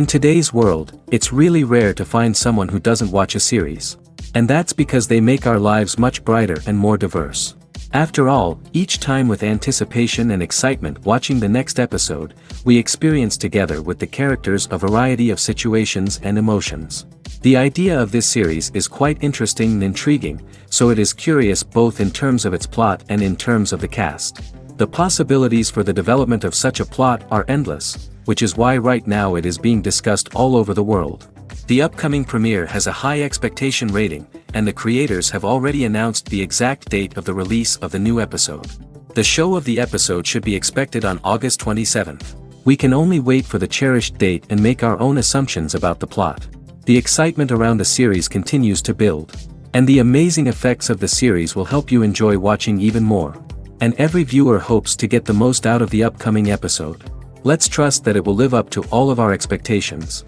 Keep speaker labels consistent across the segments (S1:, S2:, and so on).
S1: In today's world, it's really rare to find someone who doesn't watch a series. And that's because they make our lives much brighter and more diverse. After all, each time with anticipation and excitement watching the next episode, we experience together with the characters a variety of situations and emotions. The idea of this series is quite interesting and intriguing, so it is curious both in terms of its plot and in terms of the cast. The possibilities for the development of such a plot are endless, which is why right now it is being discussed all over the world. The upcoming premiere has a high expectation rating, and the creators have already announced the exact date of the release of the new episode. The show of the episode should be expected on August 27th. We can only wait for the cherished date and make our own assumptions about the plot. The excitement around the series continues to build. And the amazing effects of the series will help you enjoy watching even more. And every viewer hopes to get the most out of the upcoming episode. Let's trust that it will live up to all of our expectations.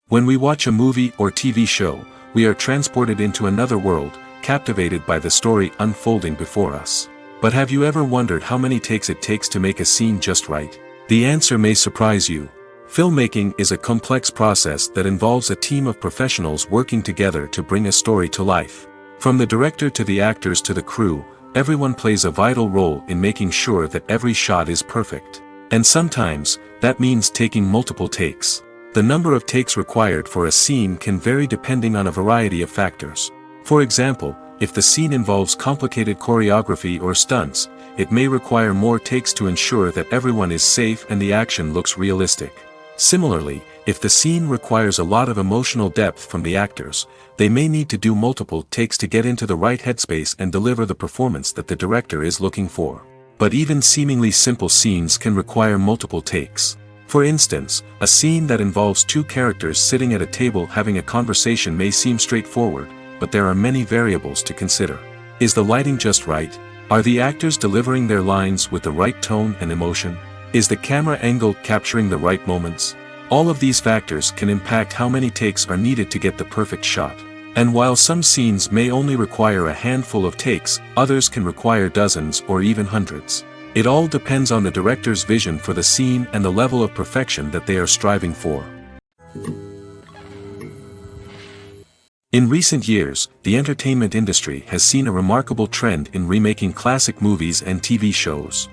S1: When we watch a movie or TV show, we are transported into another world, captivated by the story unfolding before us. But have you ever wondered how many takes it takes to make a scene just right? The answer may surprise you. Filmmaking is a complex process that involves a team of professionals working together to bring a story to life. From the director to the actors to the crew, everyone plays a vital role in making sure that every shot is perfect. And sometimes, that means taking multiple takes. The number of takes required for a scene can vary depending on a variety of factors. For example, if the scene involves complicated choreography or stunts, it may require more takes to ensure that everyone is safe and the action looks realistic. Similarly, if the scene requires a lot of emotional depth from the actors, they may need to do multiple takes to get into the right headspace and deliver the performance that the director is looking for. But even seemingly simple scenes can require multiple takes. For instance, a scene that involves two characters sitting at a table having a conversation may seem straightforward, but there are many variables to consider. Is the lighting just right? Are the actors delivering their lines with the right tone and emotion? Is the camera angle capturing the right moments? All of these factors can impact how many takes are needed to get the perfect shot. And while some scenes may only require a handful of takes, others can require dozens or even hundreds. It all depends on the director's vision for the scene and the level of perfection that they are striving for. In recent years, the entertainment industry has seen a remarkable trend in remaking classic movies and TV shows.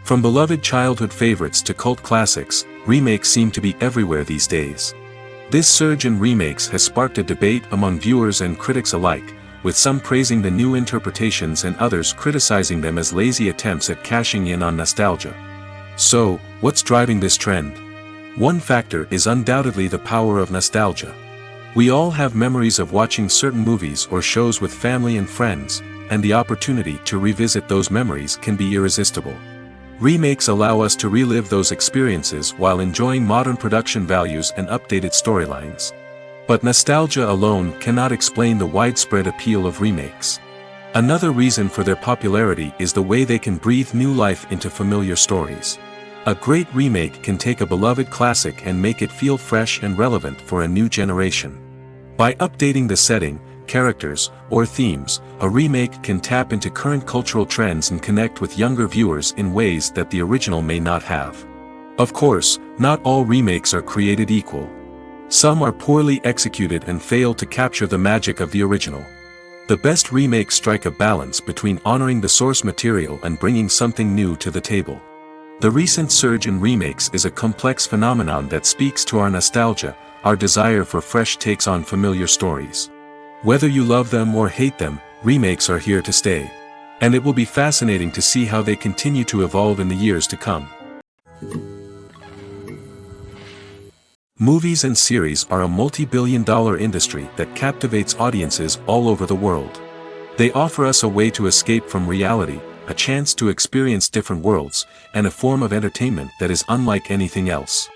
S1: From beloved childhood favorites to cult classics, remakes seem to be everywhere these days. This surge in remakes has sparked a debate among viewers and critics alike, with some praising the new interpretations and others criticizing them as lazy attempts at cashing in on nostalgia. So, what's driving this trend? One factor is undoubtedly the power of nostalgia. We all have memories of watching certain movies or shows with family and friends, and the opportunity to revisit those memories can be irresistible. Remakes allow us to relive those experiences while enjoying modern production values and updated storylines. But nostalgia alone cannot explain the widespread appeal of remakes. Another reason for their popularity is the way they can breathe new life into familiar stories. A great remake can take a beloved classic and make it feel fresh and relevant for a new generation. By updating the setting, characters, or themes, a remake can tap into current cultural trends and connect with younger viewers in ways that the original may not have. Of course, not all remakes are created equal. Some are poorly executed and fail to capture the magic of the original. The best remakes strike a balance between honoring the source material and bringing something new to the table. The recent surge in remakes is a complex phenomenon that speaks to our nostalgia, our desire for fresh takes on familiar stories. Whether you love them or hate them, remakes are here to stay. And it will be fascinating to see how they continue to evolve in the years to come. Movies and series are a multi-billion-dollar industry that captivates audiences all over the world. They offer us a way to escape from reality, a chance to experience different worlds, and a form of entertainment that is unlike anything else.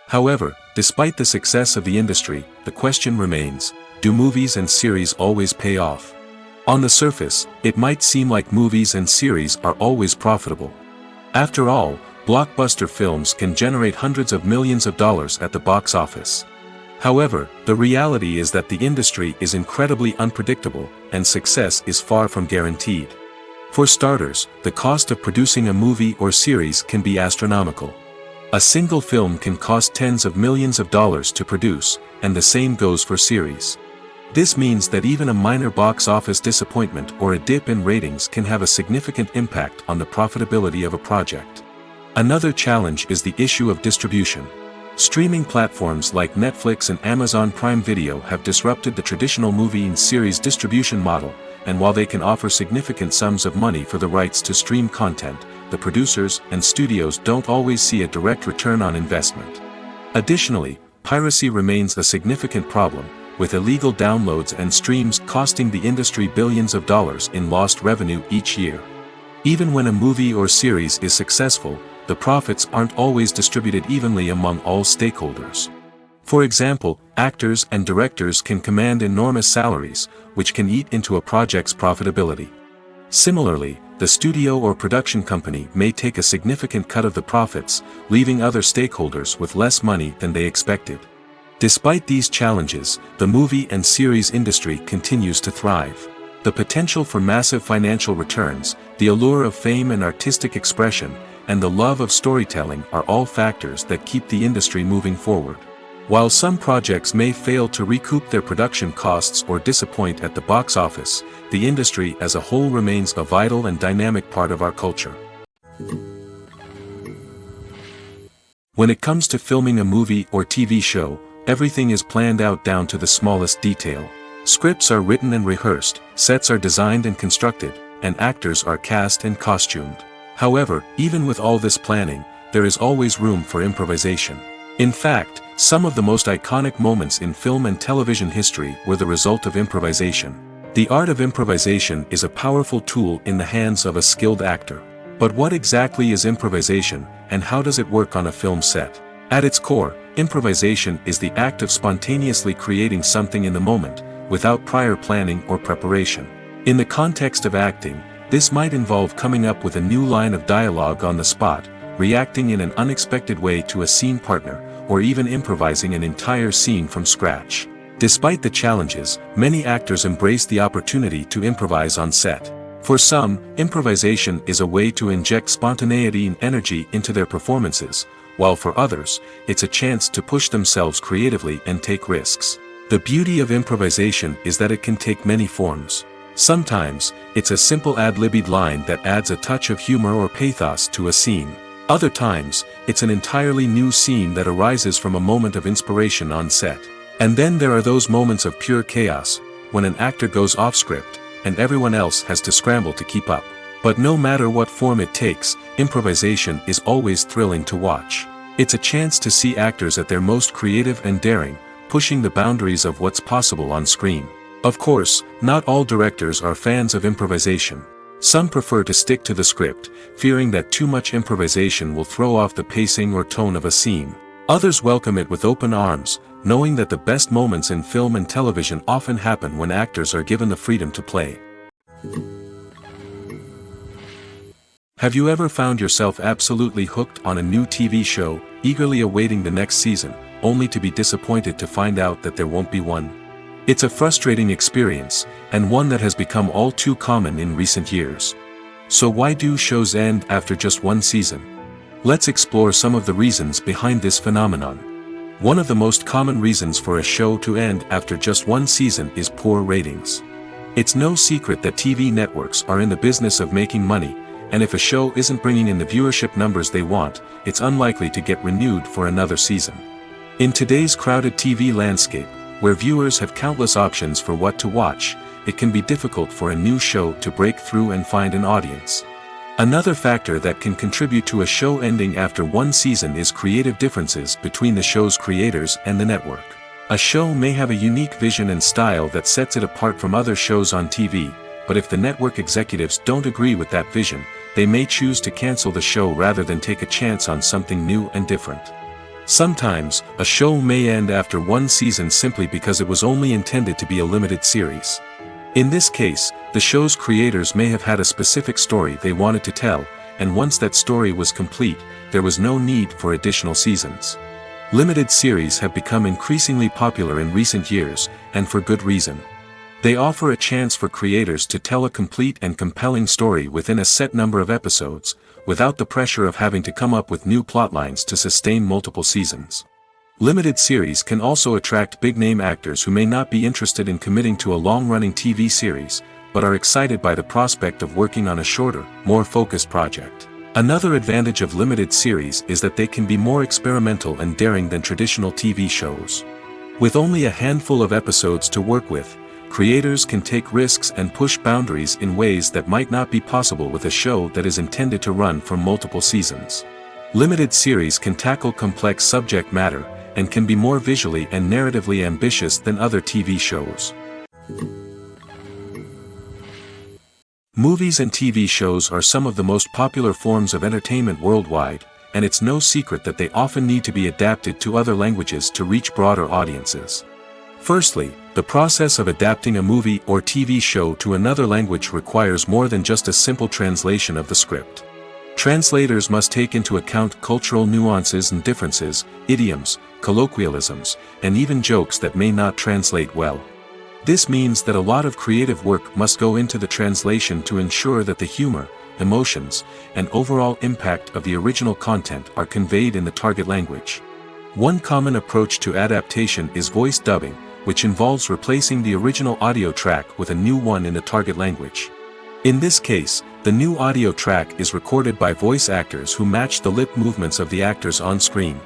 S1: However, despite the success of the industry, the question remains, do movies and series always pay off? On the surface, it might seem like movies and series are always profitable. After all, blockbuster films can generate hundreds of millions of dollars at the box office. However, the reality is that the industry is incredibly unpredictable, and success is far from guaranteed. For starters, the cost of producing a movie or series can be astronomical. A single film can cost tens of millions of dollars to produce, and the same goes for series. This means that even a minor box office disappointment or a dip in ratings can have a significant impact on the profitability of a project. Another challenge is the issue of distribution. Streaming platforms like Netflix and Amazon Prime Video have disrupted the traditional movie and series distribution model, and while they can offer significant sums of money for the rights to stream content, the producers and studios don't always see a direct return on investment. Additionally, piracy remains a significant problem, with illegal downloads and streams costing the industry billions of dollars in lost revenue each year. Even when a movie or series is successful, the profits aren't always distributed evenly among all stakeholders. For example, actors and directors can command enormous salaries, which can eat into a project's profitability. Similarly, the studio or production company may take a significant cut of the profits, leaving other stakeholders with less money than they expected. Despite these challenges, the movie and series industry continues to thrive. The potential for massive financial returns, the allure of fame and artistic expression, and the love of storytelling are all factors that keep the industry moving forward. While some projects may fail to recoup their production costs or disappoint at the box office, the industry as a whole remains a vital and dynamic part of our culture. When it comes to filming a movie or TV show, everything is planned out down to the smallest detail. Scripts are written and rehearsed, sets are designed and constructed, and actors are cast and costumed. However, even with all this planning, there is always room for improvisation. In fact, some of the most iconic moments in film and television history were the result of improvisation. The art of improvisation is a powerful tool in the hands of a skilled actor. But what exactly is improvisation, and how does it work on a film set? At its core, improvisation is the act of spontaneously creating something in the moment, without prior planning or preparation. In the context of acting, this might involve coming up with a new line of dialogue on the spot, reacting in an unexpected way to a scene partner, or even improvising an entire scene from scratch. Despite the challenges, many actors embrace the opportunity to improvise on set. For some, improvisation is a way to inject spontaneity and energy into their performances, while for others, it's a chance to push themselves creatively and take risks. The beauty of improvisation is that it can take many forms. Sometimes, it's a simple ad-libbed line that adds a touch of humor or pathos to a scene. Other times, it's an entirely new scene that arises from a moment of inspiration on set. And then there are those moments of pure chaos, when an actor goes off script, and everyone else has to scramble to keep up. But no matter what form it takes, improvisation is always thrilling to watch. It's a chance to see actors at their most creative and daring, pushing the boundaries of what's possible on screen. Of course, not all directors are fans of improvisation. Some prefer to stick to the script, fearing that too much improvisation will throw off the pacing or tone of a scene. Others welcome it with open arms, knowing that the best moments in film and television often happen when actors are given the freedom to play. Have you ever found yourself absolutely hooked on a new TV show, eagerly awaiting the next season, only to be disappointed to find out that there won't be one? It's a frustrating experience, and one that has become all too common in recent years. So why do shows end after just one season? Let's explore some of the reasons behind this phenomenon. One of the most common reasons for a show to end after just one season is poor ratings. It's no secret that TV networks are in the business of making money, and if a show isn't bringing in the viewership numbers they want, it's unlikely to get renewed for another season. In today's crowded TV landscape, where viewers have countless options for what to watch, it can be difficult for a new show to break through and find an audience. Another factor that can contribute to a show ending after one season is creative differences between the show's creators and the network. A show may have a unique vision and style that sets it apart from other shows on TV, but if the network executives don't agree with that vision, they may choose to cancel the show rather than take a chance on something new and different. Sometimes, a show may end after one season simply because it was only intended to be a limited series. In this case, the show's creators may have had a specific story they wanted to tell, and once that story was complete, there was no need for additional seasons. Limited series have become increasingly popular in recent years, and for good reason. They offer a chance for creators to tell a complete and compelling story within a set number of episodes, without the pressure of having to come up with new plotlines to sustain multiple seasons. Limited series can also attract big-name actors who may not be interested in committing to a long-running TV series, but are excited by the prospect of working on a shorter, more focused project. Another advantage of limited series is that they can be more experimental and daring than traditional TV shows. With only a handful of episodes to work with, creators can take risks and push boundaries in ways that might not be possible with a show that is intended to run for multiple seasons. Limited series can tackle complex subject matter, and can be more visually and narratively ambitious than other TV shows. Movies and TV shows are some of the most popular forms of entertainment worldwide, and it's no secret that they often need to be adapted to other languages to reach broader audiences. Firstly, the process of adapting a movie or TV show to another language requires more than just a simple translation of the script. Translators must take into account cultural nuances and differences, idioms, colloquialisms, and even jokes that may not translate well. This means that a lot of creative work must go into the translation to ensure that the humor, emotions, and overall impact of the original content are conveyed in the target language. One common approach to adaptation is voice dubbing, which involves replacing the original audio track with a new one in the target language. In this case, the new audio track is recorded by voice actors who match the lip movements of the actors on screen.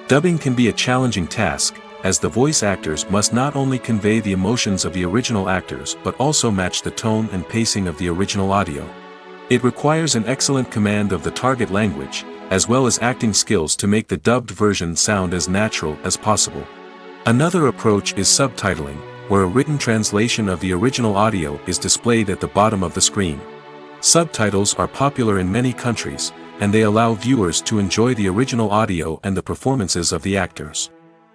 S1: Dubbing can be a challenging task, as the voice actors must not only convey the emotions of the original actors but also match the tone and pacing of the original audio. It requires an excellent command of the target language, as well as acting skills to make the dubbed version sound as natural as possible. Another approach is subtitling, where a written translation of the original audio is displayed at the bottom of the screen. Subtitles are popular in many countries, and they allow viewers to enjoy the original audio and the performances of the actors.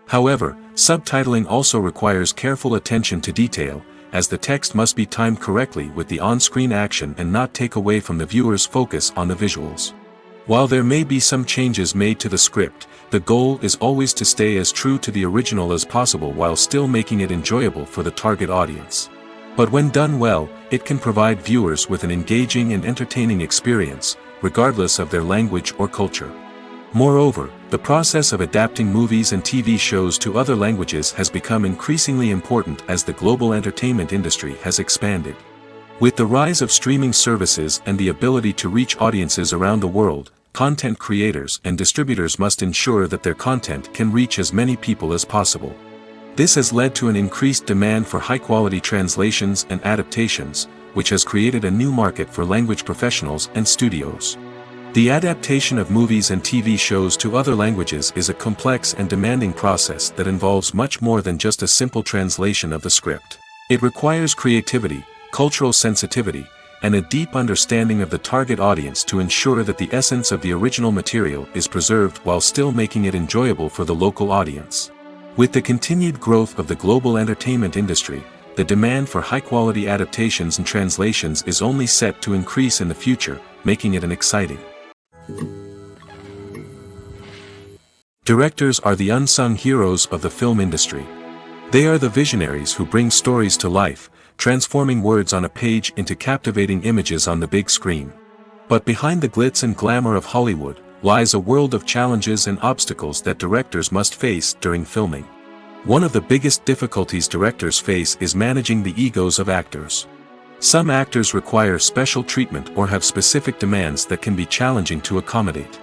S1: However, subtitling also requires careful attention to detail, as the text must be timed correctly with the on-screen action and not take away from the viewer's focus on the visuals. While there may be some changes made to the script, the goal is always to stay as true to the original as possible while still making it enjoyable for the target audience. But when done well, it can provide viewers with an engaging and entertaining experience, regardless of their language or culture. Moreover, the process of adapting movies and TV shows to other languages has become increasingly important as the global entertainment industry has expanded. With the rise of streaming services and the ability to reach audiences around the world, content creators and distributors must ensure that their content can reach as many people as possible. This has led to an increased demand for high-quality translations and adaptations, which has created a new market for language professionals and studios. The adaptation of movies and TV shows to other languages is a complex and demanding process that involves much more than just a simple translation of the script. It requires creativity, cultural sensitivity, and a deep understanding of the target audience to ensure that the essence of the original material is preserved while still making it enjoyable for the local audience. With the continued growth of the global entertainment industry, the demand for high-quality adaptations and translations is only set to increase in the future, making it an exciting. Directors are the unsung heroes of the film industry. They are the visionaries who bring stories to life, transforming words on a page into captivating images on the big screen. But behind the glitz and glamour of Hollywood, lies a world of challenges and obstacles that directors must face during filming. One of the biggest difficulties directors face is managing the egos of actors. Some actors require special treatment or have specific demands that can be challenging to accommodate.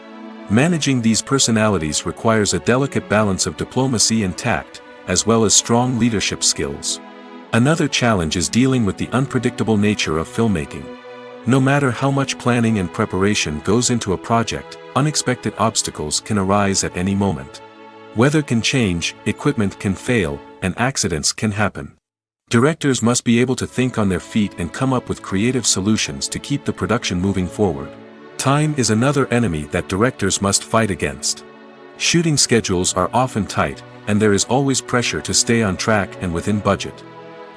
S1: Managing these personalities requires a delicate balance of diplomacy and tact, as well as strong leadership skills. Another challenge is dealing with the unpredictable nature of filmmaking. No matter how much planning and preparation goes into a project, unexpected obstacles can arise at any moment. Weather can change, equipment can fail, and accidents can happen. Directors must be able to think on their feet and come up with creative solutions to keep the production moving forward. Time is another enemy that directors must fight against. Shooting schedules are often tight, and there is always pressure to stay on track and within budget.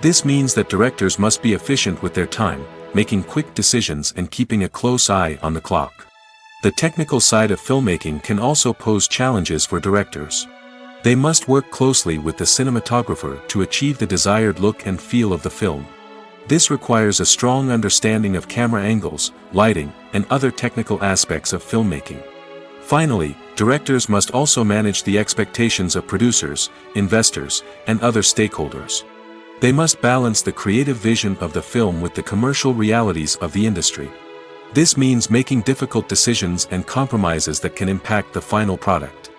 S1: This means that directors must be efficient with their time, making quick decisions and keeping a close eye on the clock. The technical side of filmmaking can also pose challenges for directors. They must work closely with the cinematographer to achieve the desired look and feel of the film. This requires a strong understanding of camera angles, lighting, and other technical aspects of filmmaking. Finally, directors must also manage the expectations of producers, investors, and other stakeholders. They must balance the creative vision of the film with the commercial realities of the industry. This means making difficult decisions and compromises that can impact the final product.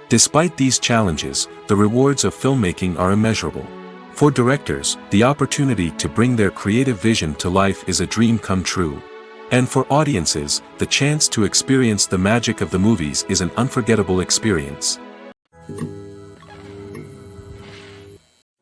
S1: Despite these challenges, the rewards of filmmaking are immeasurable. For directors, the opportunity to bring their creative vision to life is a dream come true. And for audiences, the chance to experience the magic of the movies is an unforgettable experience.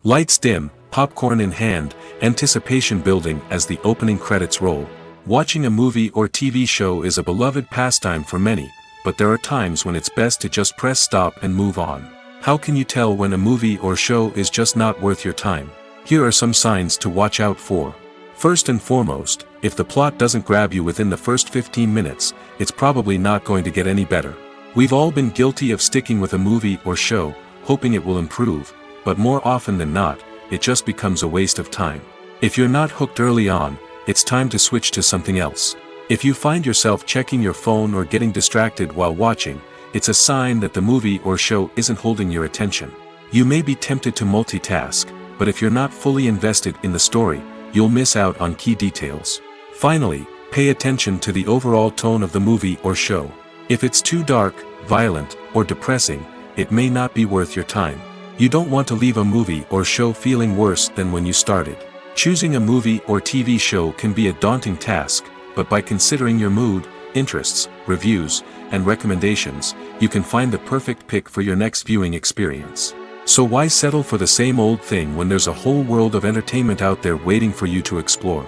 S1: Lights dim, popcorn in hand, anticipation building as the opening credits roll. Watching a movie or TV show is a beloved pastime for many, but there are times when it's best to just press stop and move on. How can you tell when a movie or show is just not worth your time? Here are some signs to watch out for. First and foremost, if the plot doesn't grab you within the first 15 minutes, it's probably not going to get any better. We've all been guilty of sticking with a movie or show, hoping it will improve, but more often than not, it just becomes a waste of time. If you're not hooked early on, it's time to switch to something else. If you find yourself checking your phone or getting distracted while watching, it's a sign that the movie or show isn't holding your attention. You may be tempted to multitask, but if you're not fully invested in the story, you'll miss out on key details. Finally, pay attention to the overall tone of the movie or show. If it's too dark, violent, or depressing, it may not be worth your time. You don't want to leave a movie or show feeling worse than when you started. Choosing a movie or TV show can be a daunting task, but by considering your mood, interests, reviews, and recommendations, you can find the perfect pick for your next viewing experience. So why settle for the same old thing when there's a whole world of entertainment out there waiting for you to explore?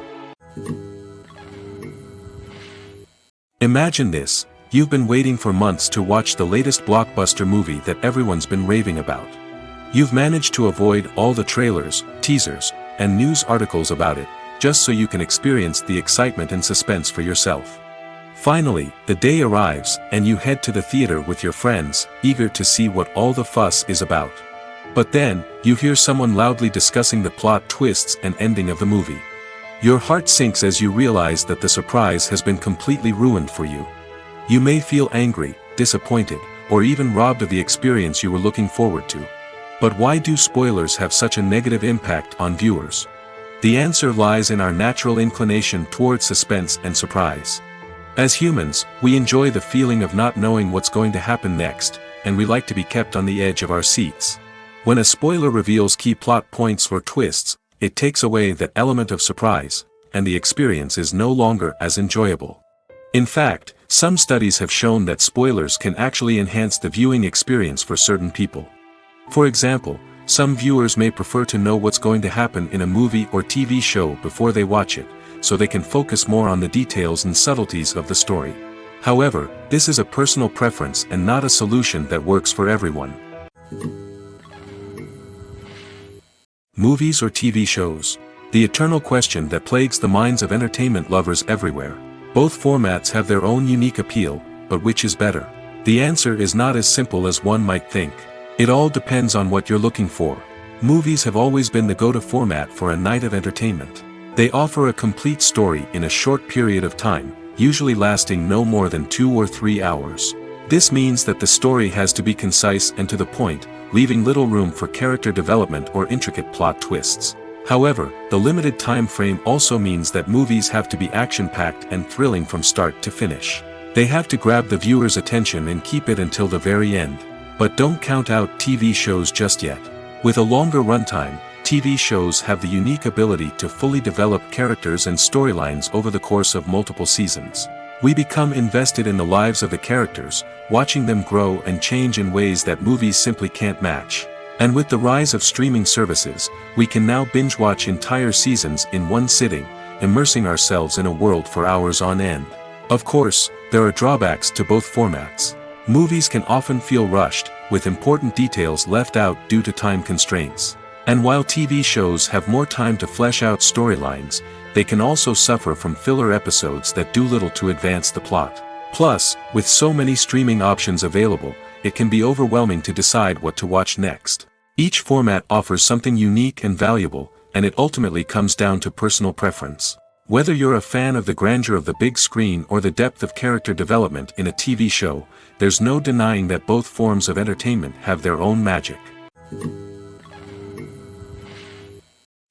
S1: Imagine this: you've been waiting for months to watch the latest blockbuster movie that everyone's been raving about. You've managed to avoid all the trailers, teasers, and news articles about it, just so you can experience the excitement and suspense for yourself. Finally, the day arrives, and you head to the theater with your friends, eager to see what all the fuss is about. But then, you hear someone loudly discussing the plot twists and ending of the movie. Your heart sinks as you realize that the surprise has been completely ruined for you. You may feel angry, disappointed, or even robbed of the experience you were looking forward to. But why do spoilers have such a negative impact on viewers? The answer lies in our natural inclination toward suspense and surprise. As humans, we enjoy the feeling of not knowing what's going to happen next, and we like to be kept on the edge of our seats. When a spoiler reveals key plot points or twists, it takes away that element of surprise, and the experience is no longer as enjoyable. In fact, some studies have shown that spoilers can actually enhance the viewing experience for certain people. For example, some viewers may prefer to know what's going to happen in a movie or TV show before they watch it, so they can focus more on the details and subtleties of the story. However, this is a personal preference and not a solution that works for everyone. Movies or TV shows? The eternal question that plagues the minds of entertainment lovers everywhere. Both formats have their own unique appeal, but which is better? The answer is not as simple as one might think. It all depends on what you're looking for. Movies have always been the go-to format for a night of entertainment. They offer a complete story in a short period of time, usually lasting no more than 2 or 3 hours. This means that the story has to be concise and to the point, leaving little room for character development or intricate plot twists. However, the limited time frame also means that movies have to be action-packed and thrilling from start to finish. They have to grab the viewer's attention and keep it until the very end. But don't count out TV shows just yet. With a longer runtime, TV shows have the unique ability to fully develop characters and storylines over the course of multiple seasons. We become invested in the lives of the characters, watching them grow and change in ways that movies simply can't match. And with the rise of streaming services, we can now binge-watch entire seasons in one sitting, immersing ourselves in a world for hours on end. Of course, there are drawbacks to both formats. Movies can often feel rushed, with important details left out due to time constraints. And while TV shows have more time to flesh out storylines, they can also suffer from filler episodes that do little to advance the plot. Plus, with so many streaming options available, it can be overwhelming to decide what to watch next. Each format offers something unique and valuable, and it ultimately comes down to personal preference. Whether you're a fan of the grandeur of the big screen or the depth of character development in a TV show, there's no denying that both forms of entertainment have their own magic.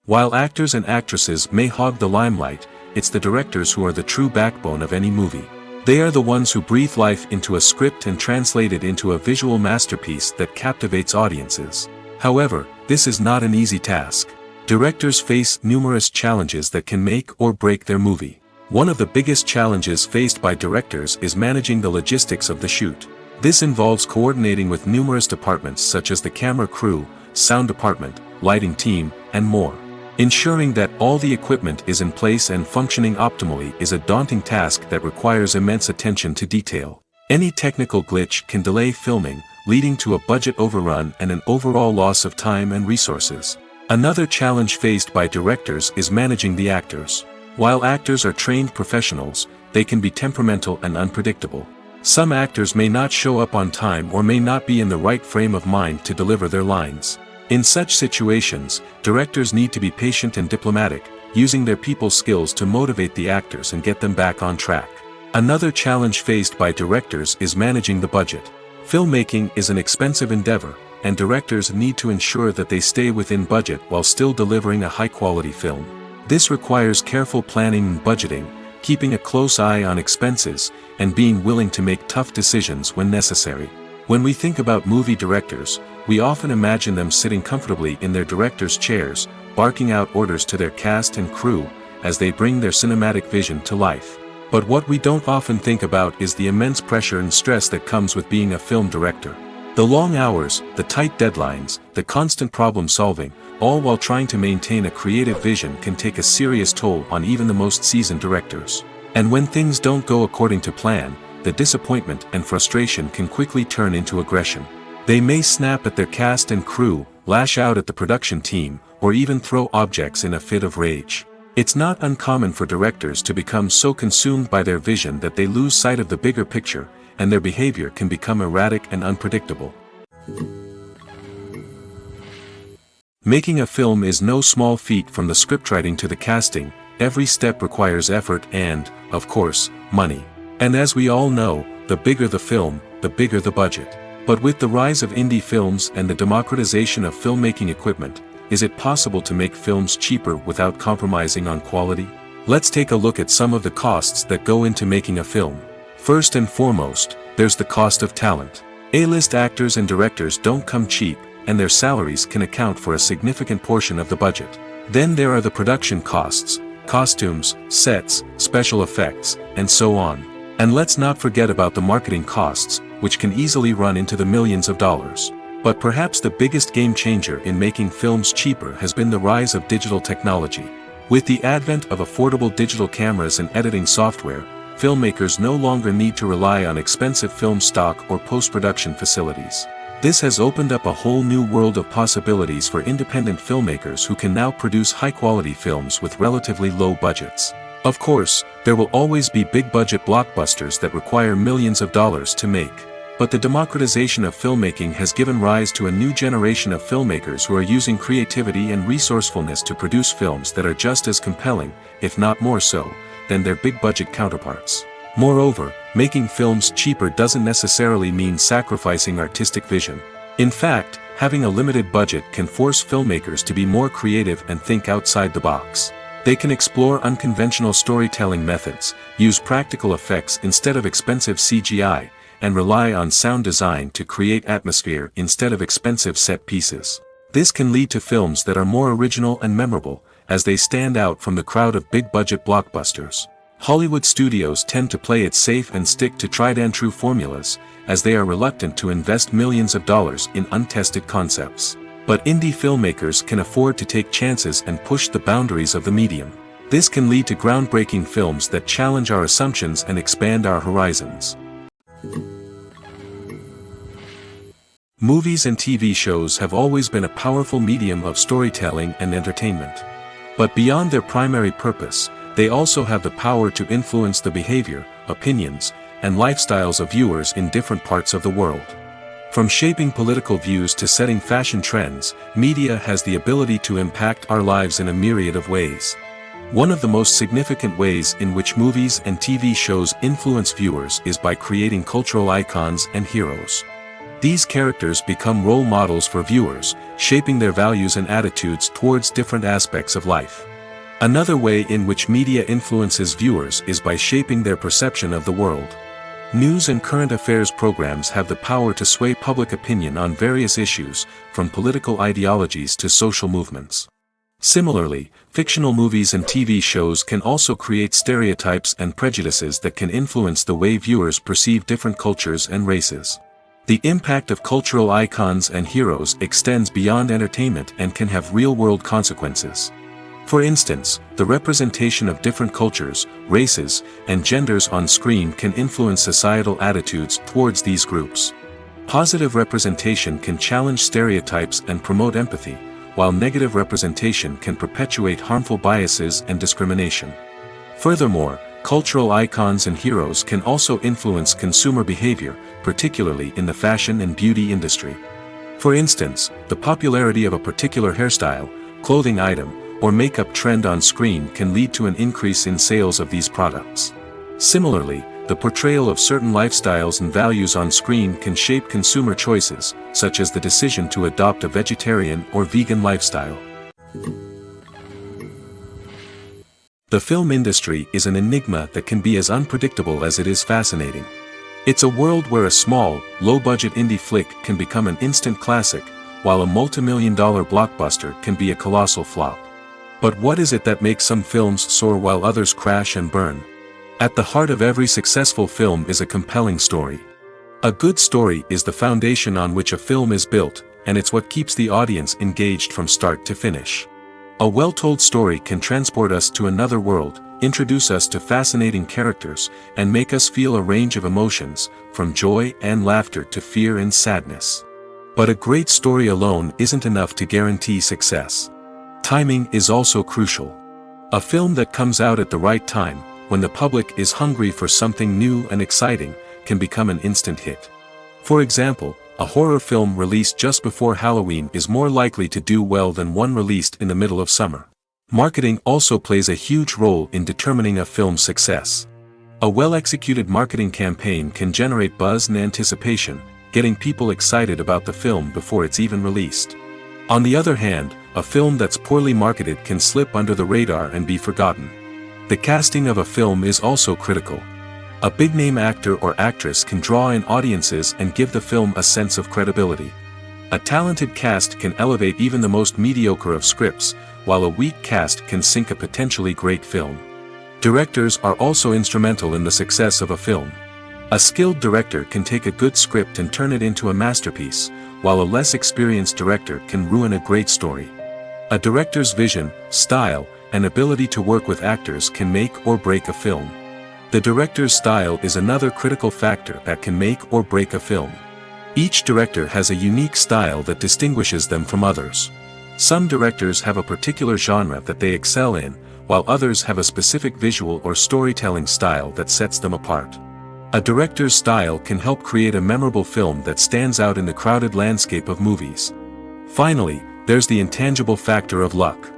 S1: While actors and actresses may hog the limelight, it's the directors who are the true backbone of any movie. They are the ones who breathe life into a script and translate it into a visual masterpiece that captivates audiences. However, this is not an easy task. Directors face numerous challenges that can make or break their movie. One of the biggest challenges faced by directors is managing the logistics of the shoot. This involves coordinating with numerous departments such as the camera crew, sound department, lighting team, and more. Ensuring that all the equipment is in place and functioning optimally is a daunting task that requires immense attention to detail. Any technical glitch can delay filming, leading to a budget overrun and an overall loss of time and resources. Another challenge faced by directors is managing the actors. While actors are trained professionals, they can be temperamental and unpredictable. Some actors may not show up on time or may not be in the right frame of mind to deliver their lines. In such situations, directors need to be patient and diplomatic, using their people skills to motivate the actors and get them back on track. Another challenge faced by directors is managing the budget. Filmmaking is an expensive endeavor, and directors need to ensure that they stay within budget while still delivering a high-quality film. This requires careful planning and budgeting, keeping a close eye on expenses, and being willing to make tough decisions when necessary. When we think about movie directors, we often imagine them sitting comfortably in their director's chairs, barking out orders to their cast and crew, as they bring their cinematic vision to life. But what we don't often think about is the immense pressure and stress that comes with being a film director. The long hours, the tight deadlines, the constant problem solving, all while trying to maintain a creative vision can take a serious toll on even the most seasoned directors. And when things don't go according to plan, the disappointment and frustration can quickly turn into aggression. They may snap at their cast and crew, lash out at the production team, or even throw objects in a fit of rage. It's not uncommon for directors to become so consumed by their vision that they lose sight of the bigger picture, and their behavior can become erratic and unpredictable. Making a film is no small feat. From the scriptwriting to the casting, every step requires effort and, of course, money. And as we all know, the bigger the film, the bigger the budget. But with the rise of indie films and the democratization of filmmaking equipment, is it possible to make films cheaper without compromising on quality? Let's take a look at some of the costs that go into making a film. First and foremost, there's the cost of talent. A-list actors and directors don't come cheap, and their salaries can account for a significant portion of the budget. Then there are the production costs, costumes, sets, special effects, and so on. And let's not forget about the marketing costs, which can easily run into the millions of dollars. But perhaps the biggest game changer in making films cheaper has been the rise of digital technology. With the advent of affordable digital cameras and editing software, filmmakers no longer need to rely on expensive film stock or post-production facilities. This has opened up a whole new world of possibilities for independent filmmakers who can now produce high-quality films with relatively low budgets. Of course, there will always be big-budget blockbusters that require millions of dollars to make. But the democratization of filmmaking has given rise to a new generation of filmmakers who are using creativity and resourcefulness to produce films that are just as compelling, if not more so, than their big-budget counterparts. Moreover, making films cheaper doesn't necessarily mean sacrificing artistic vision. In fact, having a limited budget can force filmmakers to be more creative and think outside the box. They can explore unconventional storytelling methods, use practical effects instead of expensive CGI, and rely on sound design to create atmosphere instead of expensive set pieces. This can lead to films that are more original and memorable, as they stand out from the crowd of big-budget blockbusters. Hollywood studios tend to play it safe and stick to tried-and-true formulas, as they are reluctant to invest millions of dollars in untested concepts. But indie filmmakers can afford to take chances and push the boundaries of the medium. This can lead to groundbreaking films that challenge our assumptions and expand our horizons. Movies and TV shows have always been a powerful medium of storytelling and entertainment. But beyond their primary purpose, they also have the power to influence the behavior, opinions, and lifestyles of viewers in different parts of the world. From shaping political views to setting fashion trends, media has the ability to impact our lives in a myriad of ways. One of the most significant ways in which movies and TV shows influence viewers is by creating cultural icons and heroes. These characters become role models for viewers, shaping their values and attitudes towards different aspects of life. Another way in which media influences viewers is by shaping their perception of the world. News and current affairs programs have the power to sway public opinion on various issues, from political ideologies to social movements. Similarly, fictional movies and TV shows can also create stereotypes and prejudices that can influence the way viewers perceive different cultures and races. The impact of cultural icons and heroes extends beyond entertainment and can have real-world consequences. For instance, the representation of different cultures, races, and genders on screen can influence societal attitudes towards these groups. Positive representation can challenge stereotypes and promote empathy, while negative representation can perpetuate harmful biases and discrimination. Furthermore, cultural icons and heroes can also influence consumer behavior, particularly in the fashion and beauty industry. For instance, the popularity of a particular hairstyle, clothing item, or makeup trend on screen can lead to an increase in sales of these products. Similarly, the portrayal of certain lifestyles and values on screen can shape consumer choices, such as the decision to adopt a vegetarian or vegan lifestyle. The film industry is an enigma that can be as unpredictable as it is fascinating. It's a world where a small, low-budget indie flick can become an instant classic, while a multi-million-dollar blockbuster can be a colossal flop. But what is it that makes some films soar while others crash and burn? At the heart of every successful film is a compelling story. A good story is the foundation on which a film is built, and it's what keeps the audience engaged from start to finish. A well-told story can transport us to another world, introduce us to fascinating characters, and make us feel a range of emotions, from joy and laughter to fear and sadness. But a great story alone isn't enough to guarantee success. Timing is also crucial. A film that comes out at the right time, when the public is hungry for something new and exciting, can become an instant hit. For example, a horror film released just before Halloween is more likely to do well than one released in the middle of summer. Marketing also plays a huge role in determining a film's success. A well-executed marketing campaign can generate buzz and anticipation, getting people excited about the film before it's even released. On the other hand, a film that's poorly marketed can slip under the radar and be forgotten. The casting of a film is also critical. A big-name actor or actress can draw in audiences and give the film a sense of credibility. A talented cast can elevate even the most mediocre of scripts, while a weak cast can sink a potentially great film. Directors are also instrumental in the success of a film. A skilled director can take a good script and turn it into a masterpiece, while a less experienced director can ruin a great story. A director's vision, style, and ability to work with actors can make or break a film. The director's style is another critical factor that can make or break a film. Each director has a unique style that distinguishes them from others. Some directors have a particular genre that they excel in, while others have a specific visual or storytelling style that sets them apart. A director's style can help create a memorable film that stands out in the crowded landscape of movies. Finally, there's the intangible factor of luck.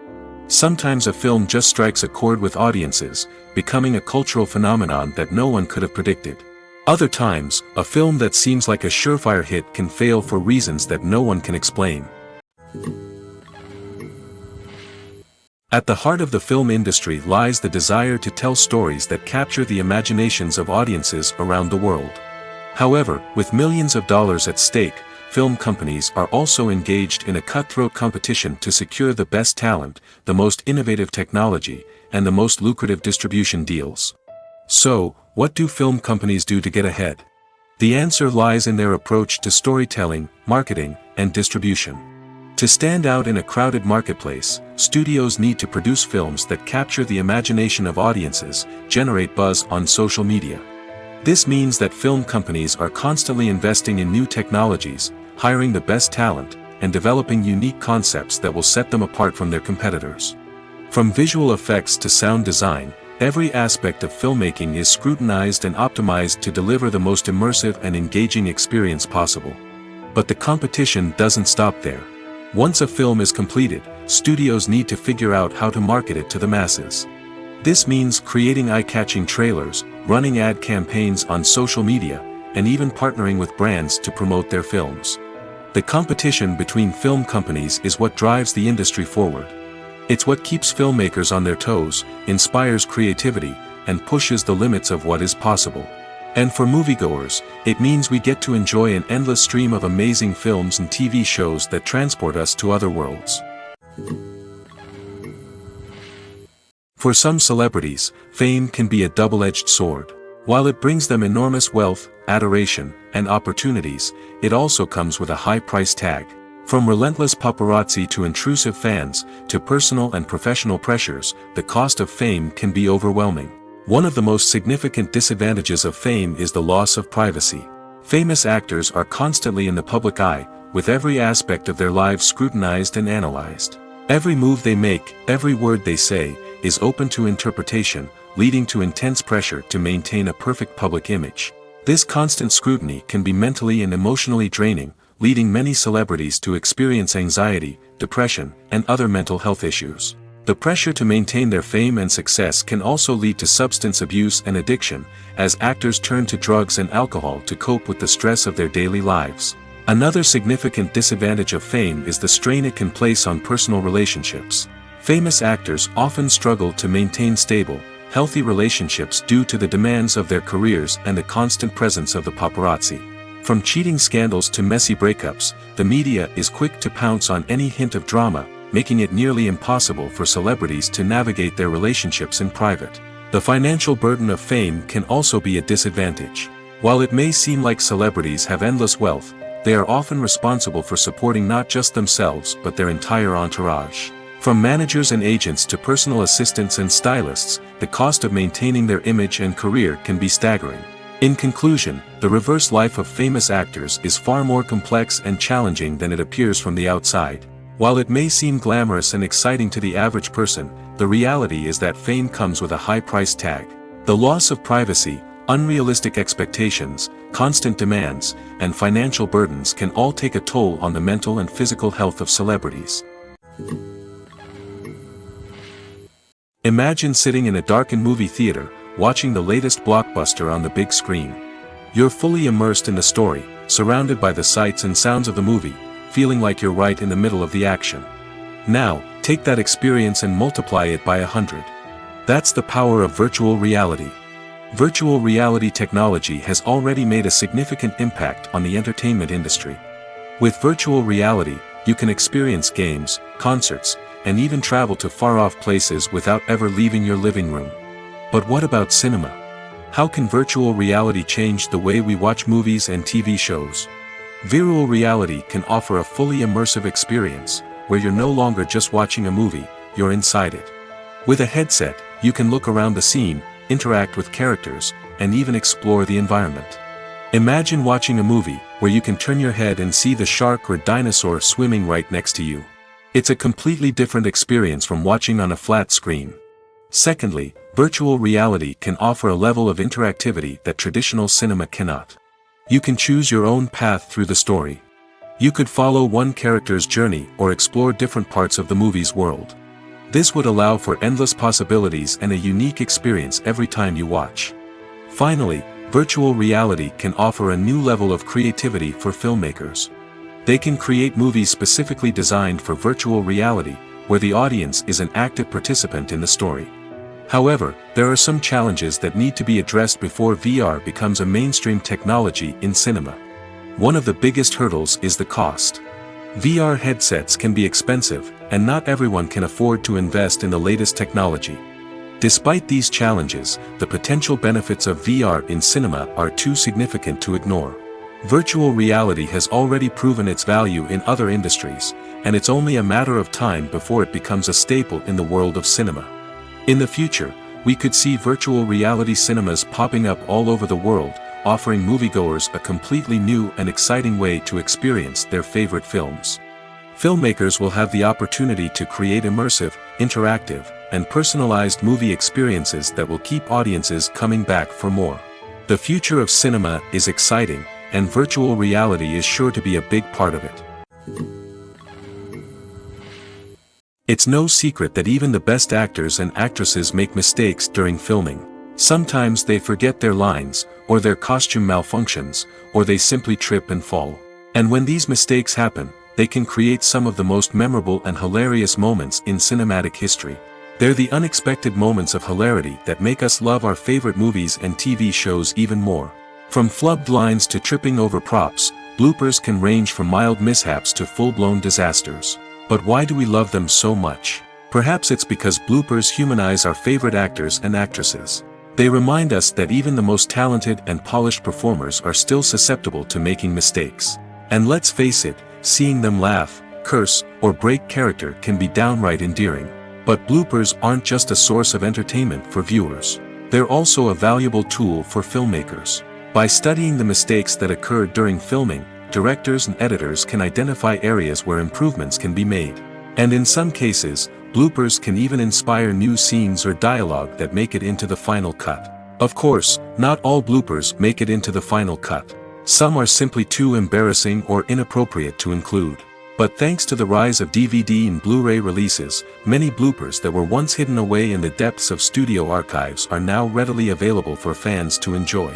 S1: Sometimes a film just strikes a chord with audiences, becoming a cultural phenomenon that no one could have predicted. Other times, a film that seems like a surefire hit can fail for reasons that no one can explain. At the heart of the film industry lies the desire to tell stories that capture the imaginations of audiences around the world. However, with millions of dollars at stake, film companies are also engaged in a cutthroat competition to secure the best talent, the most innovative technology, and the most lucrative distribution deals. So, what do film companies do to get ahead? The answer lies in their approach to storytelling, marketing, and distribution. To stand out in a crowded marketplace, studios need to produce films that capture the imagination of audiences, generate buzz on social media. This means that film companies are constantly investing in new technologies, hiring the best talent, and developing unique concepts that will set them apart from their competitors. From visual effects to sound design, every aspect of filmmaking is scrutinized and optimized to deliver the most immersive and engaging experience possible. But the competition doesn't stop there. Once a film is completed, studios need to figure out how to market it to the masses. This means creating eye-catching trailers, running ad campaigns on social media, and even partnering with brands to promote their films. The competition between film companies is what drives the industry forward. It's what keeps filmmakers on their toes, inspires creativity, and pushes the limits of what is possible. And for moviegoers, it means we get to enjoy an endless stream of amazing films and TV shows that transport us to other worlds. For some celebrities, fame can be a double-edged sword. While it brings them enormous wealth, adoration, and opportunities, it also comes with a high price tag. From relentless paparazzi to intrusive fans, to personal and professional pressures, the cost of fame can be overwhelming. One of the most significant disadvantages of fame is the loss of privacy. Famous actors are constantly in the public eye, with every aspect of their lives scrutinized and analyzed. Every move they make, every word they say, is open to interpretation, leading to intense pressure to maintain a perfect public image. This constant scrutiny can be mentally and emotionally draining, leading many celebrities to experience anxiety, depression, and other mental health issues. The pressure to maintain their fame and success can also lead to substance abuse and addiction, as actors turn to drugs and alcohol to cope with the stress of their daily lives. Another significant disadvantage of fame is the strain it can place on personal relationships. Famous actors often struggle to maintain stable, healthy relationships due to the demands of their careers and the constant presence of the paparazzi. From cheating scandals to messy breakups, the media is quick to pounce on any hint of drama, making it nearly impossible for celebrities to navigate their relationships in private. The financial burden of fame can also be a disadvantage. While it may seem like celebrities have endless wealth, they are often responsible for supporting not just themselves but their entire entourage. From managers and agents to personal assistants and stylists, the cost of maintaining their image and career can be staggering. In conclusion, the reverse life of famous actors is far more complex and challenging than it appears from the outside. While it may seem glamorous and exciting to the average person, the reality is that fame comes with a high price tag. The loss of privacy, unrealistic expectations, constant demands, and financial burdens can all take a toll on the mental and physical health of celebrities. Imagine sitting in a darkened movie theater, watching the latest blockbuster on the big screen. You're fully immersed in the story, surrounded by the sights and sounds of the movie, feeling like you're right in the middle of the action. Now, take that experience and multiply it by 100. That's the power of virtual reality. Virtual reality technology has already made a significant impact on the entertainment industry. With virtual reality, you can experience games, concerts, and even travel to far-off places without ever leaving your living room. But what about cinema? How can virtual reality change the way we watch movies and TV shows? Virtual reality can offer a fully immersive experience, where you're no longer just watching a movie, you're inside it. With a headset, you can look around the scene, interact with characters, and even explore the environment. Imagine watching a movie where you can turn your head and see the shark or dinosaur swimming right next to you. It's a completely different experience from watching on a flat screen. Secondly, virtual reality can offer a level of interactivity that traditional cinema cannot. You can choose your own path through the story. You could follow one character's journey or explore different parts of the movie's world. This would allow for endless possibilities and a unique experience every time you watch. Finally, virtual reality can offer a new level of creativity for filmmakers. They can create movies specifically designed for virtual reality, where the audience is an active participant in the story. However, there are some challenges that need to be addressed before VR becomes a mainstream technology in cinema. One of the biggest hurdles is the cost. VR headsets can be expensive, and not everyone can afford to invest in the latest technology. Despite these challenges, the potential benefits of VR in cinema are too significant to ignore. Virtual reality has already proven its value in other industries, and it's only a matter of time before it becomes a staple in the world of cinema. In the future, we could see virtual reality cinemas popping up all over the world, offering moviegoers a completely new and exciting way to experience their favorite films. Filmmakers will have the opportunity to create immersive, interactive, and personalized movie experiences that will keep audiences coming back for more. The future of cinema is exciting, and virtual reality is sure to be a big part of it. It's no secret that even the best actors and actresses make mistakes during filming. Sometimes they forget their lines, or their costume malfunctions, or they simply trip and fall. And when these mistakes happen, they can create some of the most memorable and hilarious moments in cinematic history. They're the unexpected moments of hilarity that make us love our favorite movies and TV shows even more. From flubbed lines to tripping over props, bloopers can range from mild mishaps to full-blown disasters. But why do we love them so much? Perhaps it's because bloopers humanize our favorite actors and actresses. They remind us that even the most talented and polished performers are still susceptible to making mistakes. And let's face it, seeing them laugh, curse, or break character can be downright endearing. But bloopers aren't just a source of entertainment for viewers. They're also a valuable tool for filmmakers. By studying the mistakes that occurred during filming, directors and editors can identify areas where improvements can be made. And in some cases, bloopers can even inspire new scenes or dialogue that make it into the final cut. Of course, not all bloopers make it into the final cut. Some are simply too embarrassing or inappropriate to include. But thanks to the rise of DVD and Blu-ray releases, many bloopers that were once hidden away in the depths of studio archives are now readily available for fans to enjoy.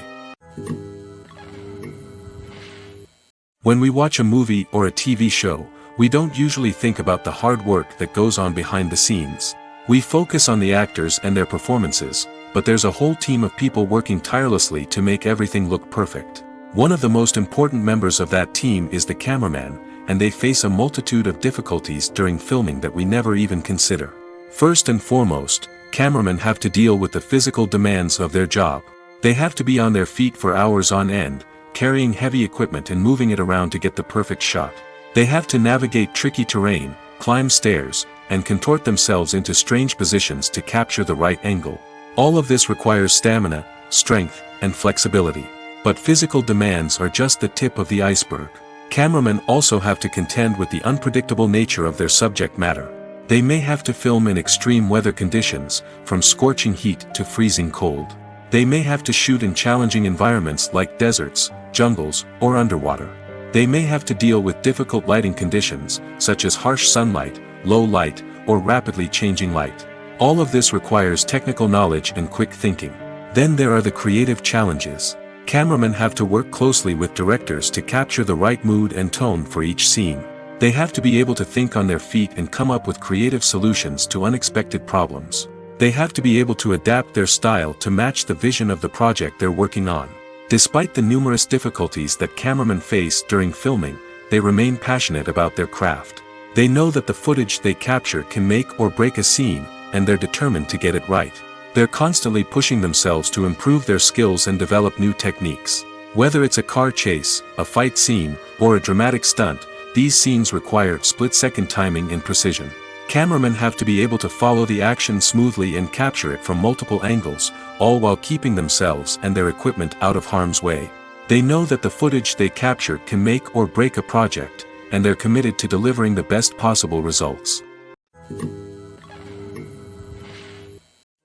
S1: When we watch a movie or a TV show, we don't usually think about the hard work that goes on behind the scenes. We focus on the actors and their performances, but there's a whole team of people working tirelessly to make everything look perfect. One of the most important members of that team is the cameraman, and they face a multitude of difficulties during filming that we never even consider. First and foremost, cameramen have to deal with the physical demands of their job. They have to be on their feet for hours on end, carrying heavy equipment and moving it around to get the perfect shot. They have to navigate tricky terrain, climb stairs, and contort themselves into strange positions to capture the right angle. All of this requires stamina, strength, and flexibility. But physical demands are just the tip of the iceberg. Cameramen also have to contend with the unpredictable nature of their subject matter. They may have to film in extreme weather conditions, from scorching heat to freezing cold. They may have to shoot in challenging environments like deserts, jungles, or underwater. They may have to deal with difficult lighting conditions, such as harsh sunlight, low light, or rapidly changing light. All of this requires technical knowledge and quick thinking. Then there are the creative challenges. Cameramen have to work closely with directors to capture the right mood and tone for each scene. They have to be able to think on their feet and come up with creative solutions to unexpected problems. They have to be able to adapt their style to match the vision of the project they're working on. Despite the numerous difficulties that cameramen face during filming, they remain passionate about their craft. They know that the footage they capture can make or break a scene, and they're determined to get it right. They're constantly pushing themselves to improve their skills and develop new techniques. Whether it's a car chase, a fight scene, or a dramatic stunt, these scenes require split-second timing and precision. Cameramen have to be able to follow the action smoothly and capture it from multiple angles, all while keeping themselves and their equipment out of harm's way. They know that the footage they capture can make or break a project, and they're committed to delivering the best possible results.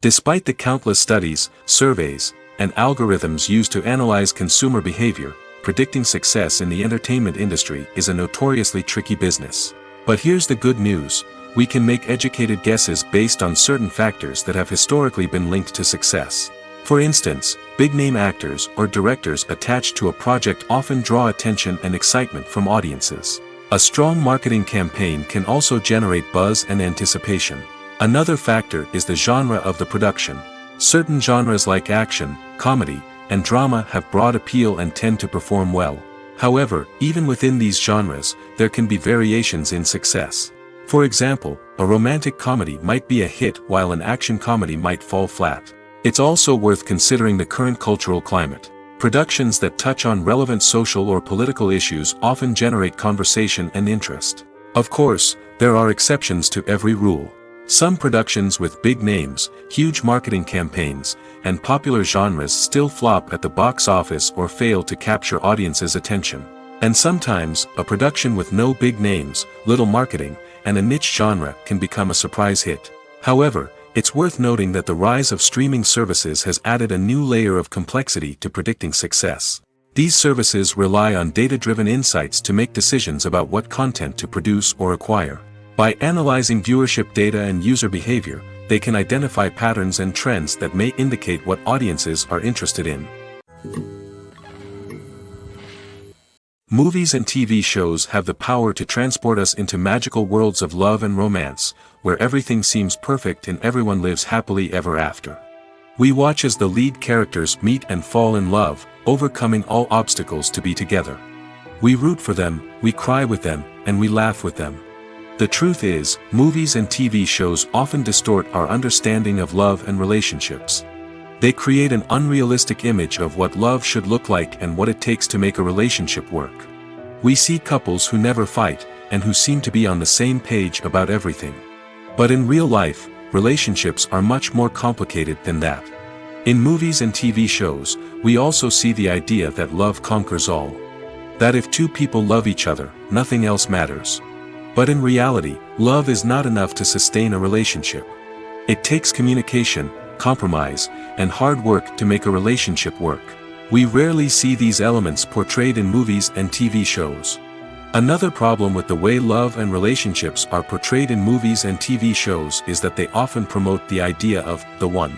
S1: Despite the countless studies, surveys, and algorithms used to analyze consumer behavior, predicting success in the entertainment industry is a notoriously tricky business. But here's the good news: we can make educated guesses based on certain factors that have historically been linked to success. For instance, big-name actors or directors attached to a project often draw attention and excitement from audiences. A strong marketing campaign can also generate buzz and anticipation. Another factor is the genre of the production. Certain genres like action, comedy, and drama have broad appeal and tend to perform well. However, even within these genres, there can be variations in success. For example, a romantic comedy might be a hit while an action comedy might fall flat. It's also worth considering the current cultural climate. Productions that touch on relevant social or political issues often generate conversation and interest. Of course, there are exceptions to every rule. Some productions with big names, huge marketing campaigns, and popular genres still flop at the box office or fail to capture audiences' attention. And sometimes, a production with no big names, little marketing, and a niche genre can become a surprise hit. However, it's worth noting that the rise of streaming services has added a new layer of complexity to predicting success. These services rely on data-driven insights to make decisions about what content to produce or acquire. By analyzing viewership data and user behavior, they can identify patterns and trends that may indicate what audiences are interested in. Movies and TV shows have the power to transport us into magical worlds of love and romance, where everything seems perfect and everyone lives happily ever after. We watch as the lead characters meet and fall in love, overcoming all obstacles to be together. We root for them, we cry with them, and we laugh with them. The truth is, movies and TV shows often distort our understanding of love and relationships. They create an unrealistic image of what love should look like and what it takes to make a relationship work. We see couples who never fight, and who seem to be on the same page about everything. But in real life, relationships are much more complicated than that. In movies and TV shows, we also see the idea that love conquers all. That if two people love each other, nothing else matters. But in reality, love is not enough to sustain a relationship. It takes communication, compromise, and hard work to make a relationship work. We rarely see these elements portrayed in movies and TV shows. Another problem with the way love and relationships are portrayed in movies and TV shows is that they often promote the idea of the one.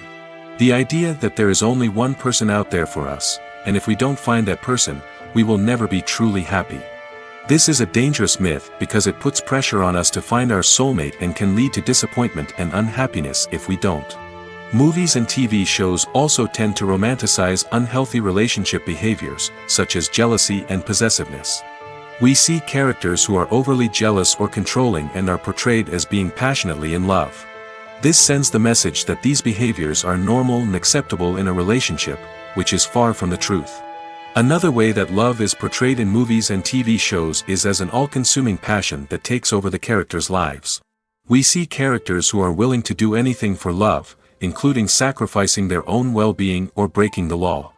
S1: The idea that there is only one person out there for us, and if we don't find that person, we will never be truly happy. This is a dangerous myth because it puts pressure on us to find our soulmate and can lead to disappointment and unhappiness if we don't. Movies and TV shows also tend to romanticize unhealthy relationship behaviors, such as jealousy and possessiveness. We see characters who are overly jealous or controlling and are portrayed as being passionately in love. This sends the message that these behaviors are normal and acceptable in a relationship, which is far from the truth. Another way that love is portrayed in movies and TV shows is as an all-consuming passion that takes over the characters' lives. We see characters who are willing to do anything for love, including sacrificing their own well-being or breaking the law.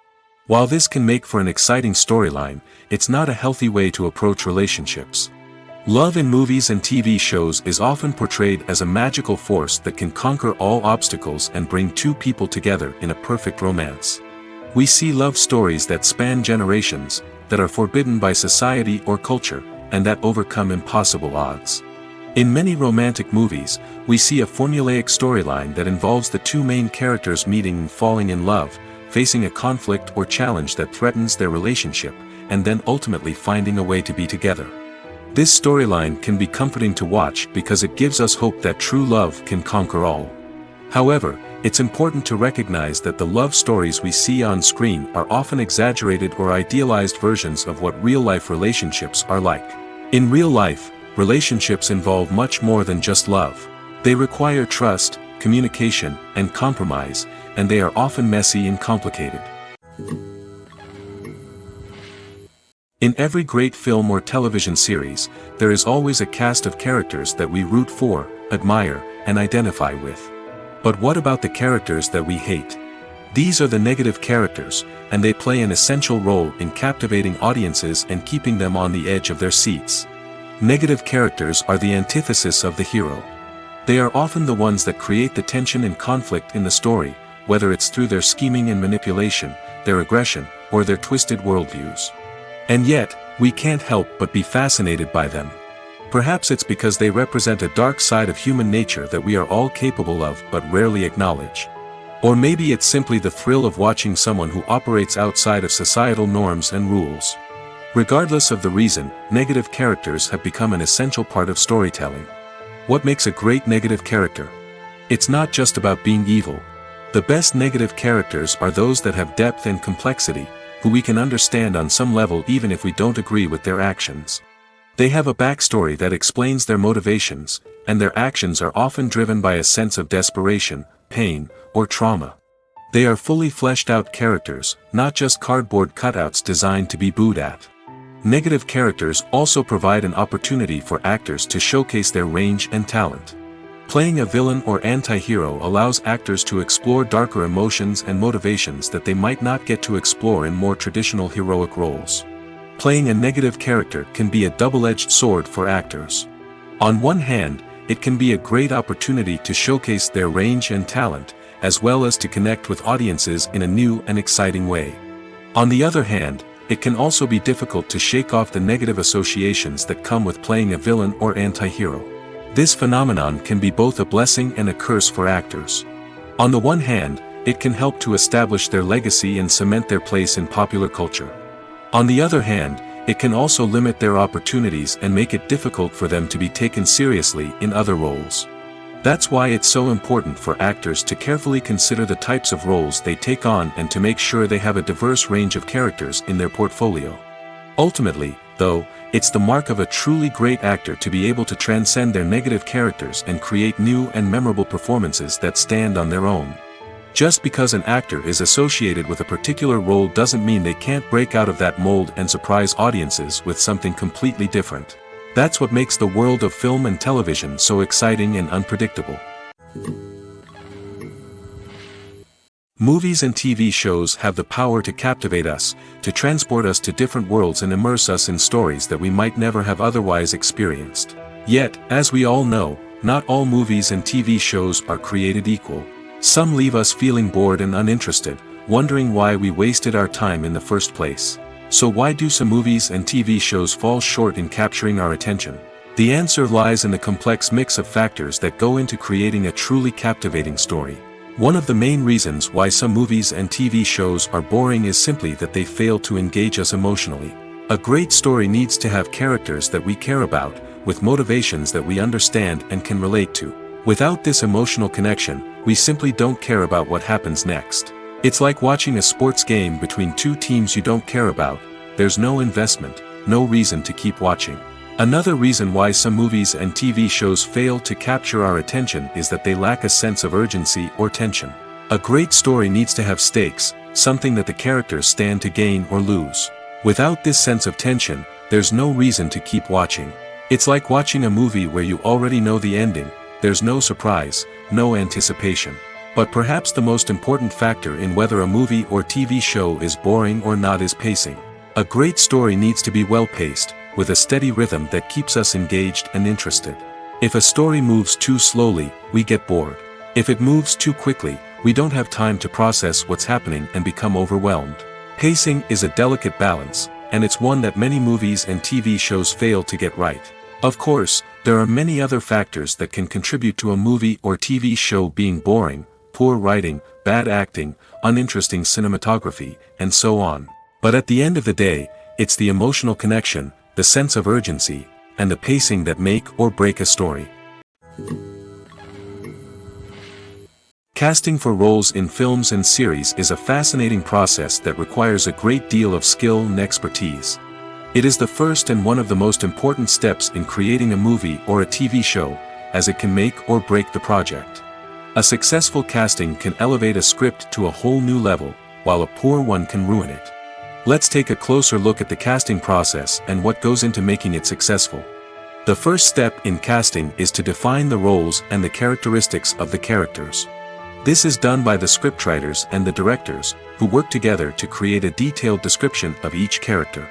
S1: While this can make for an exciting storyline, it's not a healthy way to approach relationships. Love in movies and TV shows is often portrayed as a magical force that can conquer all obstacles and bring two people together in a perfect romance. We see love stories that span generations, that are forbidden by society or culture, and that overcome impossible odds. In many romantic movies, we see a formulaic storyline that involves the two main characters meeting and falling in love, facing a conflict or challenge that threatens their relationship, and then ultimately finding a way to be together. This storyline can be comforting to watch because it gives us hope that true love can conquer all. However, it's important to recognize that the love stories we see on screen are often exaggerated or idealized versions of what real-life relationships are like. In real life, relationships involve much more than just love. They require trust, communication, and compromise, and they are often messy and complicated. In every great film or television series, there is always a cast of characters that we root for, admire, and identify with. But what about the characters that we hate? These are the negative characters, and they play an essential role in captivating audiences and keeping them on the edge of their seats. Negative characters are the antithesis of the hero. They are often the ones that create the tension and conflict in the story, whether it's through their scheming and manipulation, their aggression, or their twisted worldviews. And yet, we can't help but be fascinated by them. Perhaps it's because they represent a dark side of human nature that we are all capable of but rarely acknowledge. Or maybe it's simply the thrill of watching someone who operates outside of societal norms and rules. Regardless of the reason, negative characters have become an essential part of storytelling. What makes a great negative character? It's not just about being evil. The best negative characters are those that have depth and complexity, who we can understand on some level even if we don't agree with their actions. They have a backstory that explains their motivations, and their actions are often driven by a sense of desperation, pain, or trauma. They are fully fleshed out characters, not just cardboard cutouts designed to be booed at. Negative characters also provide an opportunity for actors to showcase their range and talent. Playing a villain or anti-hero allows actors to explore darker emotions and motivations that they might not get to explore in more traditional heroic roles. Playing a negative character can be a double-edged sword for actors. On one hand, it can be a great opportunity to showcase their range and talent, as well as to connect with audiences in a new and exciting way. On the other hand, it can also be difficult to shake off the negative associations that come with playing a villain or anti-hero. This phenomenon can be both a blessing and a curse for actors. On the one hand, it can help to establish their legacy and cement their place in popular culture. On the other hand, it can also limit their opportunities and make it difficult for them to be taken seriously in other roles. That's why it's so important for actors to carefully consider the types of roles they take on and to make sure they have a diverse range of characters in their portfolio. Ultimately, though, it's the mark of a truly great actor to be able to transcend their negative characters and create new and memorable performances that stand on their own. Just because an actor is associated with a particular role doesn't mean they can't break out of that mold and surprise audiences with something completely different. That's what makes the world of film and television so exciting and unpredictable. Movies and TV shows have the power to captivate us, to transport us to different worlds and immerse us in stories that we might never have otherwise experienced. Yet, as we all know, not all movies and TV shows are created equal. Some leave us feeling bored and uninterested, wondering why we wasted our time in the first place. So why do some movies and TV shows fall short in capturing our attention? The answer lies in the complex mix of factors that go into creating a truly captivating story. One of the main reasons why some movies and TV shows are boring is simply that they fail to engage us emotionally. A great story needs to have characters that we care about, with motivations that we understand and can relate to. Without this emotional connection, we simply don't care about what happens next. It's like watching a sports game between two teams you don't care about. There's no investment, no reason to keep watching. Another reason why some movies and TV shows fail to capture our attention is that they lack a sense of urgency or tension. A great story needs to have stakes, something that the characters stand to gain or lose. Without this sense of tension, there's no reason to keep watching. It's like watching a movie where you already know the ending. There's no surprise, no anticipation. But perhaps the most important factor in whether a movie or TV show is boring or not is pacing. A great story needs to be well-paced, with a steady rhythm that keeps us engaged and interested. If a story moves too slowly, we get bored. If it moves too quickly, we don't have time to process what's happening and become overwhelmed. Pacing is a delicate balance, and it's one that many movies and TV shows fail to get right. Of course, there are many other factors that can contribute to a movie or TV show being boring: poor writing, bad acting, uninteresting cinematography, and so on. But at the end of the day, it's the emotional connection, the sense of urgency, and the pacing that make or break a story. Casting for roles in films and series is a fascinating process that requires a great deal of skill and expertise. It is the first and one of the most important steps in creating a movie or a TV show, as it can make or break the project. A successful casting can elevate a script to a whole new level, while a poor one can ruin it. Let's take a closer look at the casting process and what goes into making it successful. The first step in casting is to define the roles and the characteristics of the characters. This is done by the scriptwriters and the directors, who work together to create a detailed description of each character.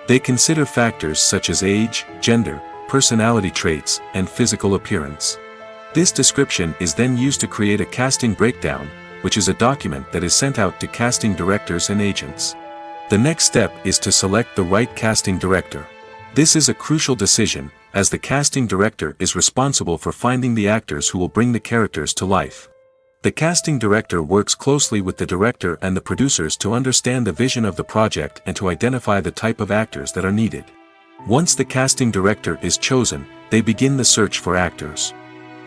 S1: They consider factors such as age, gender, personality traits, and physical appearance. This description is then used to create a casting breakdown, which is a document that is sent out to casting directors and agents. The next step is to select the right casting director. This is a crucial decision, as the casting director is responsible for finding the actors who will bring the characters to life. The casting director works closely with the director and the producers to understand the vision of the project and to identify the type of actors that are needed. Once the casting director is chosen, they begin the search for actors.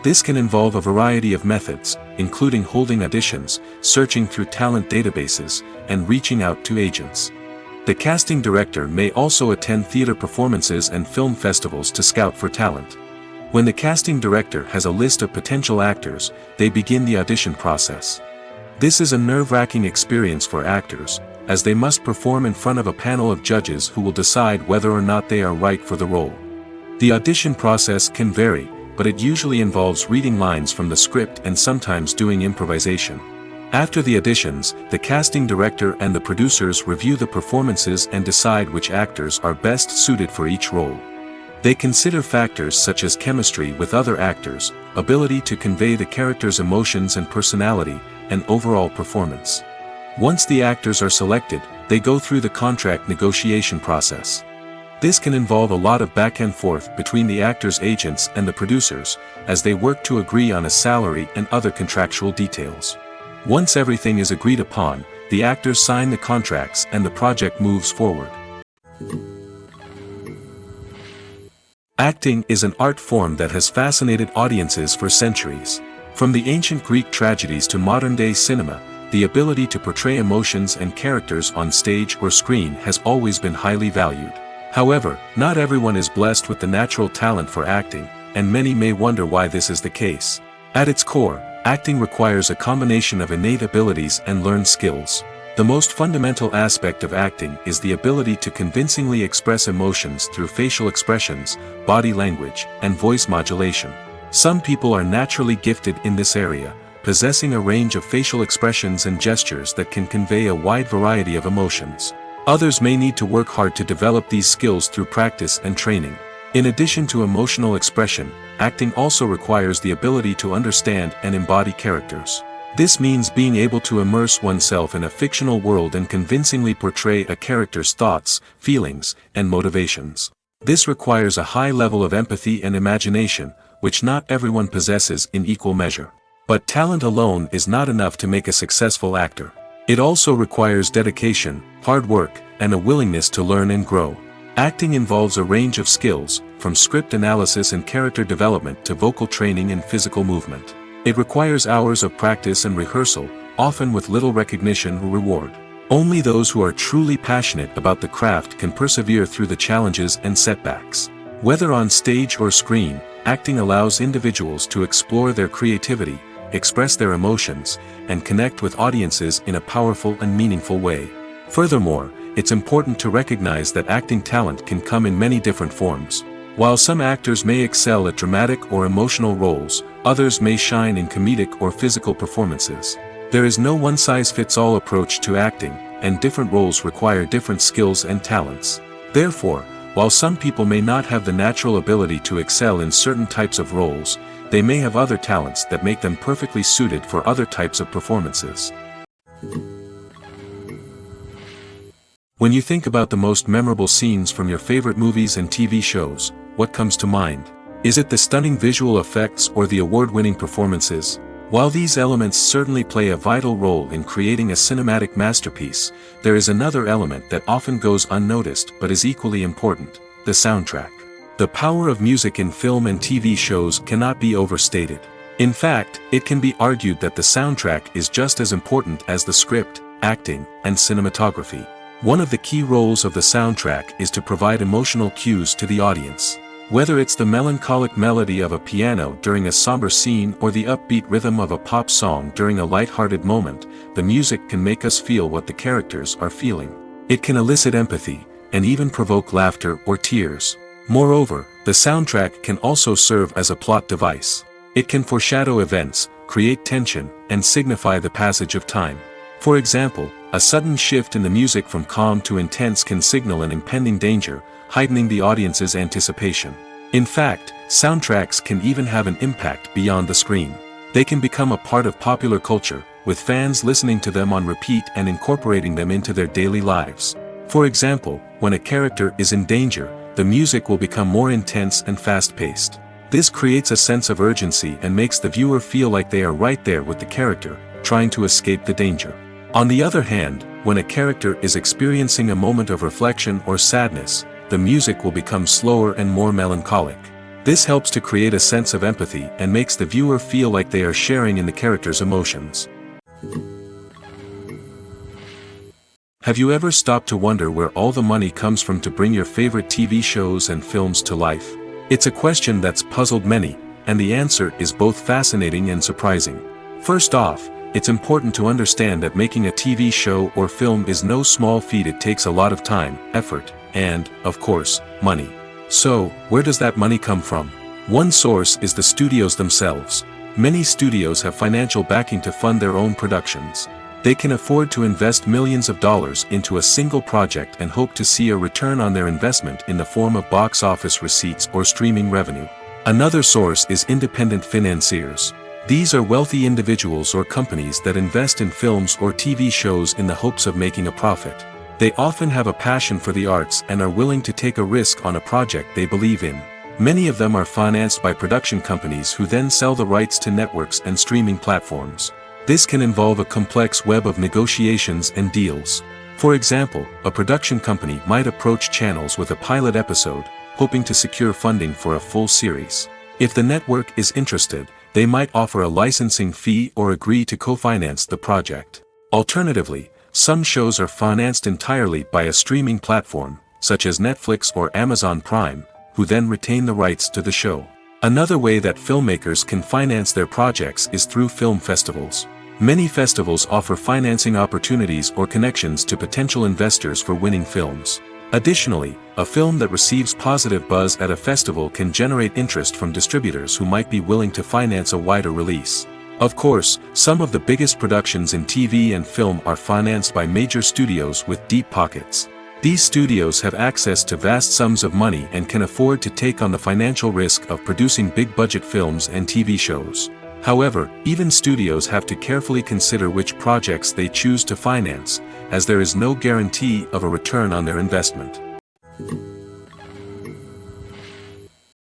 S1: This can involve a variety of methods, including holding auditions, searching through talent databases, and reaching out to agents. The casting director may also attend theater performances and film festivals to scout for talent. When the casting director has a list of potential actors, they begin the audition process. This is a nerve-wracking experience for actors, as they must perform in front of a panel of judges who will decide whether or not they are right for the role. The audition process can vary, but it usually involves reading lines from the script and sometimes doing improvisation. After the auditions, the casting director and the producers review the performances and decide which actors are best suited for each role. They consider factors such as chemistry with other actors, ability to convey the character's emotions and personality, and overall performance. Once the actors are selected, they go through the contract negotiation process. This can involve a lot of back and forth between the actors' agents and the producers, as they work to agree on a salary and other contractual details. Once everything is agreed upon, the actors sign the contracts and the project moves forward. Acting is an art form that has fascinated audiences for centuries. From the ancient Greek tragedies to modern-day cinema, the ability to portray emotions and characters on stage or screen has always been highly valued. However, not everyone is blessed with the natural talent for acting, and many may wonder why this is the case. At its core, acting requires a combination of innate abilities and learned skills. The most fundamental aspect of acting is the ability to convincingly express emotions through facial expressions, body language, and voice modulation. Some people are naturally gifted in this area, possessing a range of facial expressions and gestures that can convey a wide variety of emotions. Others may need to work hard to develop these skills through practice and training. In addition to emotional expression, acting also requires the ability to understand and embody characters. This means being able to immerse oneself in a fictional world and convincingly portray a character's thoughts, feelings, and motivations. This requires a high level of empathy and imagination, which not everyone possesses in equal measure. But talent alone is not enough to make a successful actor. It also requires dedication, hard work, and a willingness to learn and grow. Acting involves a range of skills, from script analysis and character development to vocal training and physical movement. It requires hours of practice and rehearsal, often with little recognition or reward. Only those who are truly passionate about the craft can persevere through the challenges and setbacks. Whether on stage or screen, acting allows individuals to explore their creativity, express their emotions, and connect with audiences in a powerful and meaningful way. Furthermore, it's important to recognize that acting talent can come in many different forms. While some actors may excel at dramatic or emotional roles, others may shine in comedic or physical performances. There is no one-size-fits-all approach to acting, and different roles require different skills and talents. Therefore, while some people may not have the natural ability to excel in certain types of roles, they may have other talents that make them perfectly suited for other types of performances. When you think about the most memorable scenes from your favorite movies and TV shows, what comes to mind? Is it the stunning visual effects or the award-winning performances? While these elements certainly play a vital role in creating a cinematic masterpiece, there is another element that often goes unnoticed but is equally important: the soundtrack. The power of music in film and TV shows cannot be overstated. In fact, it can be argued that the soundtrack is just as important as the script, acting, and cinematography. One of the key roles of the soundtrack is to provide emotional cues to the audience. Whether it's the melancholic melody of a piano during a somber scene or the upbeat rhythm of a pop song during a light-hearted moment, the music can make us feel what the characters are feeling. It can elicit empathy, and even provoke laughter or tears. Moreover, the soundtrack can also serve as a plot device. It can foreshadow events, create tension, and signify the passage of time. For example, a sudden shift in the music from calm to intense can signal an impending danger, heightening the audience's anticipation. In fact, soundtracks can even have an impact beyond the screen. They can become a part of popular culture, with fans listening to them on repeat and incorporating them into their daily lives. For example, when a character is in danger, the music will become more intense and fast-paced. This creates a sense of urgency and makes the viewer feel like they are right there with the character, trying to escape the danger. On the other hand, when a character is experiencing a moment of reflection or sadness, the music will become slower and more melancholic. This helps to create a sense of empathy and makes the viewer feel like they are sharing in the character's emotions. Have you ever stopped to wonder where all the money comes from to bring your favorite TV shows and films to life? It's a question that's puzzled many, and the answer is both fascinating and surprising. First off, it's important to understand that making a TV show or film is no small feat. It takes a lot of time, effort, and, of course, money. So, where does that money come from? One source is the studios themselves. Many studios have financial backing to fund their own productions. They can afford to invest millions of dollars into a single project and hope to see a return on their investment in the form of box office receipts or streaming revenue. Another source is independent financiers. These are wealthy individuals or companies that invest in films or TV shows in the hopes of making a profit. They often have a passion for the arts and are willing to take a risk on a project they believe in. Many of them are financed by production companies who then sell the rights to networks and streaming platforms. This can involve a complex web of negotiations and deals. For example, a production company might approach channels with a pilot episode, hoping to secure funding for a full series. If the network is interested, they might offer a licensing fee or agree to co-finance the project. Alternatively, some shows are financed entirely by a streaming platform, such as Netflix or Amazon Prime, who then retain the rights to the show. Another way that filmmakers can finance their projects is through film festivals. Many festivals offer financing opportunities or connections to potential investors for winning films. Additionally, a film that receives positive buzz at a festival can generate interest from distributors who might be willing to finance a wider release. Of course, some of the biggest productions in TV and film are financed by major studios with deep pockets. These studios have access to vast sums of money and can afford to take on the financial risk of producing big-budget films and TV shows. However, even studios have to carefully consider which projects they choose to finance, as there is no guarantee of a return on their investment.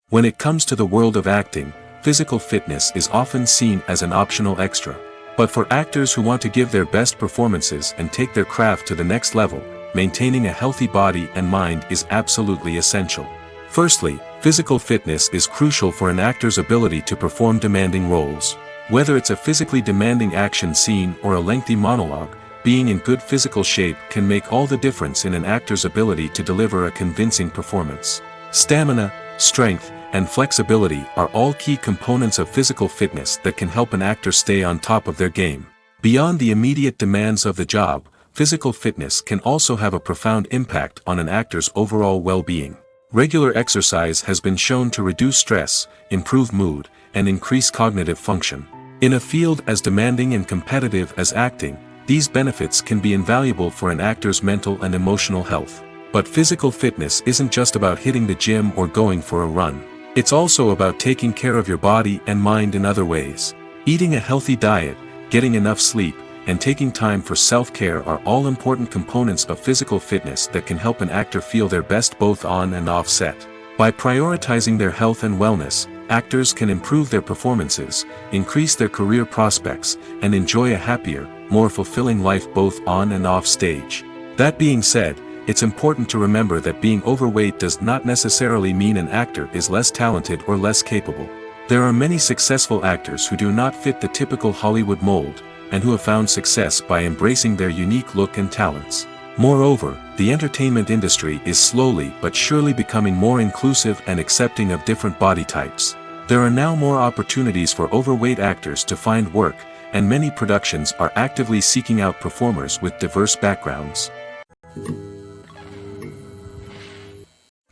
S1: When it comes to the world of acting, physical fitness is often seen as an optional extra. But for actors who want to give their best performances and take their craft to the next level, maintaining a healthy body and mind is absolutely essential. Firstly, physical fitness is crucial for an actor's ability to perform demanding roles. Whether it's a physically demanding action scene or a lengthy monologue, being in good physical shape can make all the difference in an actor's ability to deliver a convincing performance. Stamina, strength, and flexibility are all key components of physical fitness that can help an actor stay on top of their game. Beyond the immediate demands of the job, physical fitness can also have a profound impact on an actor's overall well-being. Regular exercise has been shown to reduce stress, improve mood, and increase cognitive function. In a field as demanding and competitive as acting, these benefits can be invaluable for an actor's mental and emotional health. But physical fitness isn't just about hitting the gym or going for a run. It's also about taking care of your body and mind in other ways. Eating a healthy diet, getting enough sleep, and taking time for self-care are all important components of physical fitness that can help an actor feel their best both on and off set. By prioritizing their health and wellness, actors can improve their performances, increase their career prospects, and enjoy a happier, more fulfilling life both on and off stage. That being said, it's important to remember that being overweight does not necessarily mean an actor is less talented or less capable. There are many successful actors who do not fit the typical Hollywood mold, and who have found success by embracing their unique look and talents. Moreover, the entertainment industry is slowly but surely becoming more inclusive and accepting of different body types. There are now more opportunities for overweight actors to find work, and many productions are actively seeking out performers with diverse backgrounds.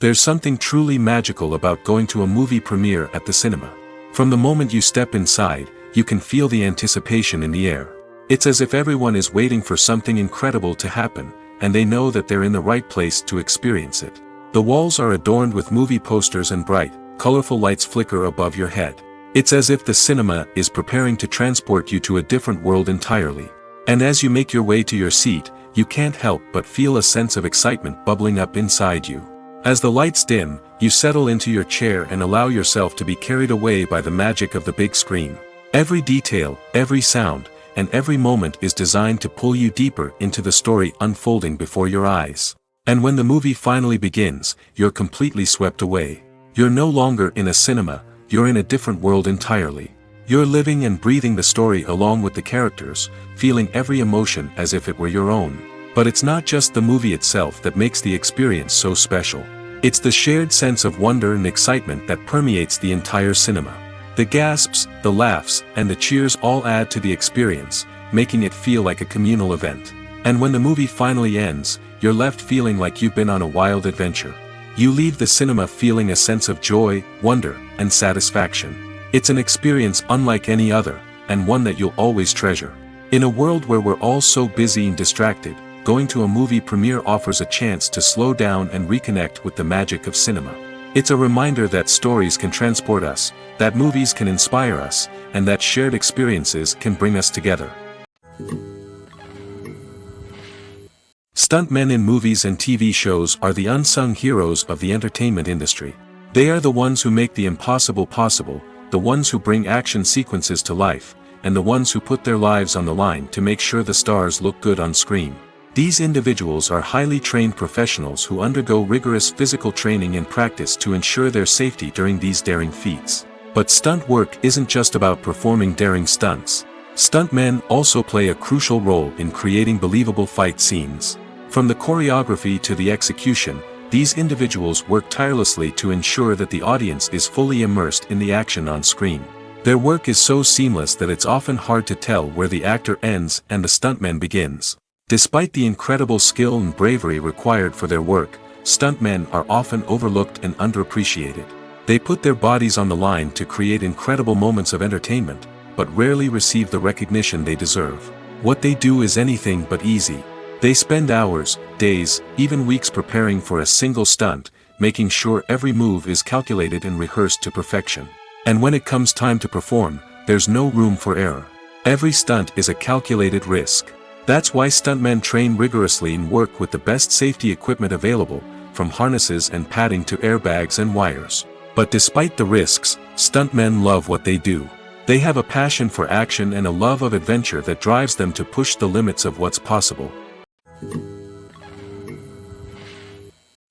S1: There's something truly magical about going to a movie premiere at the cinema. From the moment you step inside, you can feel the anticipation in the air. It's as if everyone is waiting for something incredible to happen, and they know that they're in the right place to experience it. The walls are adorned with movie posters and bright, colorful lights flicker above your head. It's as if the cinema is preparing to transport you to a different world entirely. And as you make your way to your seat, you can't help but feel a sense of excitement bubbling up inside you. As the lights dim, you settle into your chair and allow yourself to be carried away by the magic of the big screen. Every detail, every sound, and every moment is designed to pull you deeper into the story unfolding before your eyes. And when the movie finally begins, you're completely swept away. You're no longer in a cinema, you're in a different world entirely. You're living and breathing the story along with the characters, feeling every emotion as if it were your own. But it's not just the movie itself that makes the experience so special. It's the shared sense of wonder and excitement that permeates the entire cinema. The gasps, the laughs, and the cheers all add to the experience, making it feel like a communal event. And when the movie finally ends, you're left feeling like you've been on a wild adventure. You leave the cinema feeling a sense of joy, wonder, and satisfaction. It's an experience unlike any other, and one that you'll always treasure. In a world where we're all so busy and distracted, going to a movie premiere offers a chance to slow down and reconnect with the magic of cinema. It's a reminder that stories can transport us, that movies can inspire us, and that shared experiences can bring us together. Stuntmen in movies and TV shows are the unsung heroes of the entertainment industry. They are the ones who make the impossible possible, the ones who bring action sequences to life, and the ones who put their lives on the line to make sure the stars look good on screen. These individuals are highly trained professionals who undergo rigorous physical training and practice to ensure their safety during these daring feats. But stunt work isn't just about performing daring stunts. Stuntmen also play a crucial role in creating believable fight scenes. From the choreography to the execution, these individuals work tirelessly to ensure that the audience is fully immersed in the action on screen. Their work is so seamless that it's often hard to tell where the actor ends and the stuntman begins. Despite the incredible skill and bravery required for their work, stuntmen are often overlooked and underappreciated. They put their bodies on the line to create incredible moments of entertainment, but rarely receive the recognition they deserve. What they do is anything but easy. They spend hours, days, even weeks preparing for a single stunt, making sure every move is calculated and rehearsed to perfection. And when it comes time to perform, there's no room for error. Every stunt is a calculated risk. That's why stuntmen train rigorously and work with the best safety equipment available, from harnesses and padding to airbags and wires. But despite the risks, stuntmen love what they do. They have a passion for action and a love of adventure that drives them to push the limits of what's possible.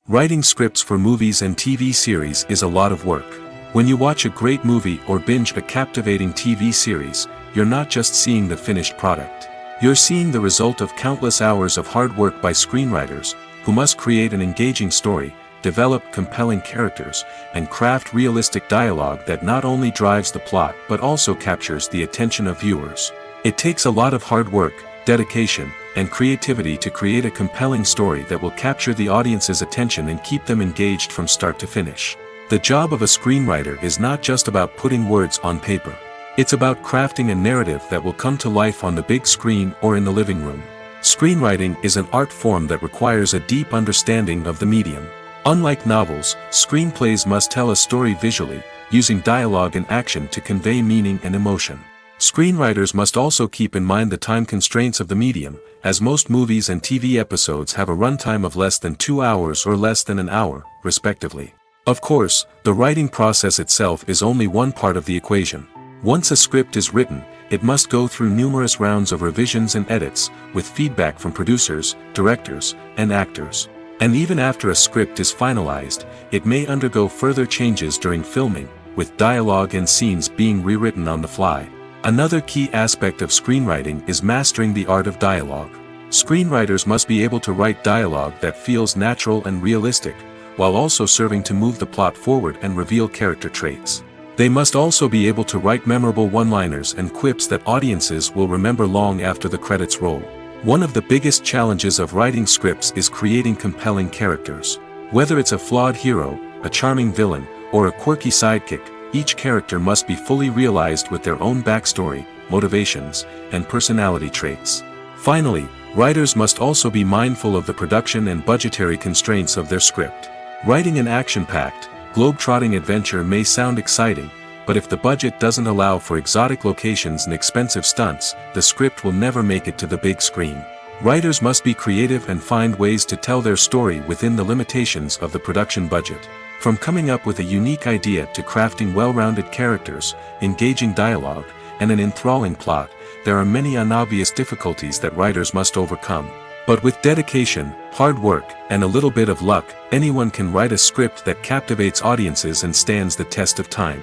S1: Writing scripts for movies and TV series is a lot of work. When you watch a great movie or binge a captivating TV series, you're not just seeing the finished product. You're seeing the result of countless hours of hard work by screenwriters, who must create an engaging story, develop compelling characters, and craft realistic dialogue that not only drives the plot but also captures the attention of viewers. It takes a lot of hard work, dedication, and creativity to create a compelling story that will capture the audience's attention and keep them engaged from start to finish. The job of a screenwriter is not just about putting words on paper. It's about crafting a narrative that will come to life on the big screen or in the living room. Screenwriting is an art form that requires a deep understanding of the medium. Unlike novels, screenplays must tell a story visually, using dialogue and action to convey meaning and emotion. Screenwriters must also keep in mind the time constraints of the medium, as most movies and TV episodes have a runtime of less than 2 hours or less than an hour, respectively. Of course, the writing process itself is only one part of the equation. Once a script is written, it must go through numerous rounds of revisions and edits, with feedback from producers, directors, and actors. And even after a script is finalized, it may undergo further changes during filming, with dialogue and scenes being rewritten on the fly. Another key aspect of screenwriting is mastering the art of dialogue. Screenwriters must be able to write dialogue that feels natural and realistic, while also serving to move the plot forward and reveal character traits. They must also be able to write memorable one-liners and quips that audiences will remember long after the credits roll. One of the biggest challenges of writing scripts is creating compelling characters. Whether it's a flawed hero, a charming villain, or a quirky sidekick, each character must be fully realized with their own backstory, motivations, and personality traits. Finally, writers must also be mindful of the production and budgetary constraints of their script. Writing an action-packed, globe-trotting adventure may sound exciting, but if the budget doesn't allow for exotic locations and expensive stunts, the script will never make it to the big screen. Writers must be creative and find ways to tell their story within the limitations of the production budget. From coming up with a unique idea to crafting well-rounded characters, engaging dialogue, and an enthralling plot, there are many unobvious difficulties that writers must overcome. But with dedication, hard work, and a little bit of luck, anyone can write a script that captivates audiences and stands the test of time.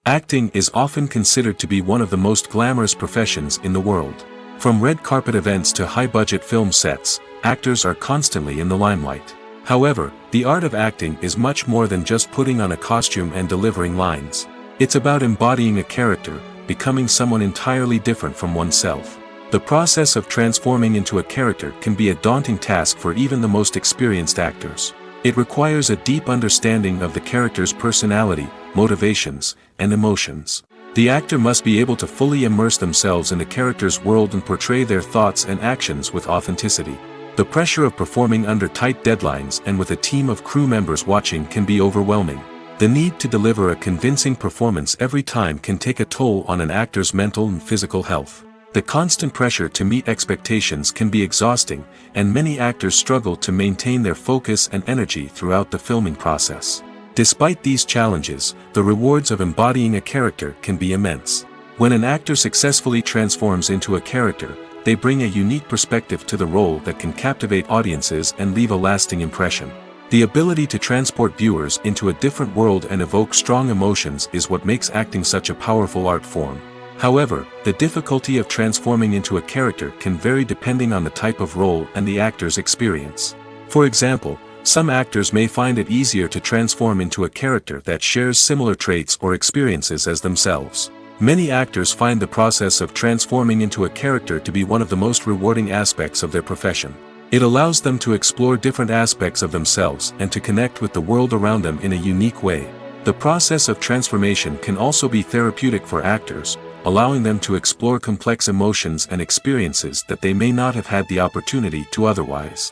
S1: Acting is often considered to be one of the most glamorous professions in the world. From red carpet events to high-budget film sets, actors are constantly in the limelight. However, the art of acting is much more than just putting on a costume and delivering lines. It's about embodying a character, becoming someone entirely different from oneself. The process of transforming into a character can be a daunting task for even the most experienced actors. It requires a deep understanding of the character's personality, motivations, and emotions. The actor must be able to fully immerse themselves in the character's world and portray their thoughts and actions with authenticity. The pressure of performing under tight deadlines and with a team of crew members watching can be overwhelming. The need to deliver a convincing performance every time can take a toll on an actor's mental and physical health. The constant pressure to meet expectations can be exhausting, and many actors struggle to maintain their focus and energy throughout the filming process. Despite these challenges, the rewards of embodying a character can be immense. When an actor successfully transforms into a character, they bring a unique perspective to the role that can captivate audiences and leave a lasting impression. The ability to transport viewers into a different world and evoke strong emotions is what makes acting such a powerful art form. However, the difficulty of transforming into a character can vary depending on the type of role and the actor's experience. For example, some actors may find it easier to transform into a character that shares similar traits or experiences as themselves. Many actors find the process of transforming into a character to be one of the most rewarding aspects of their profession. It allows them to explore different aspects of themselves and to connect with the world around them in a unique way. The process of transformation can also be therapeutic for actors, allowing them to explore complex emotions and experiences that they may not have had the opportunity to otherwise.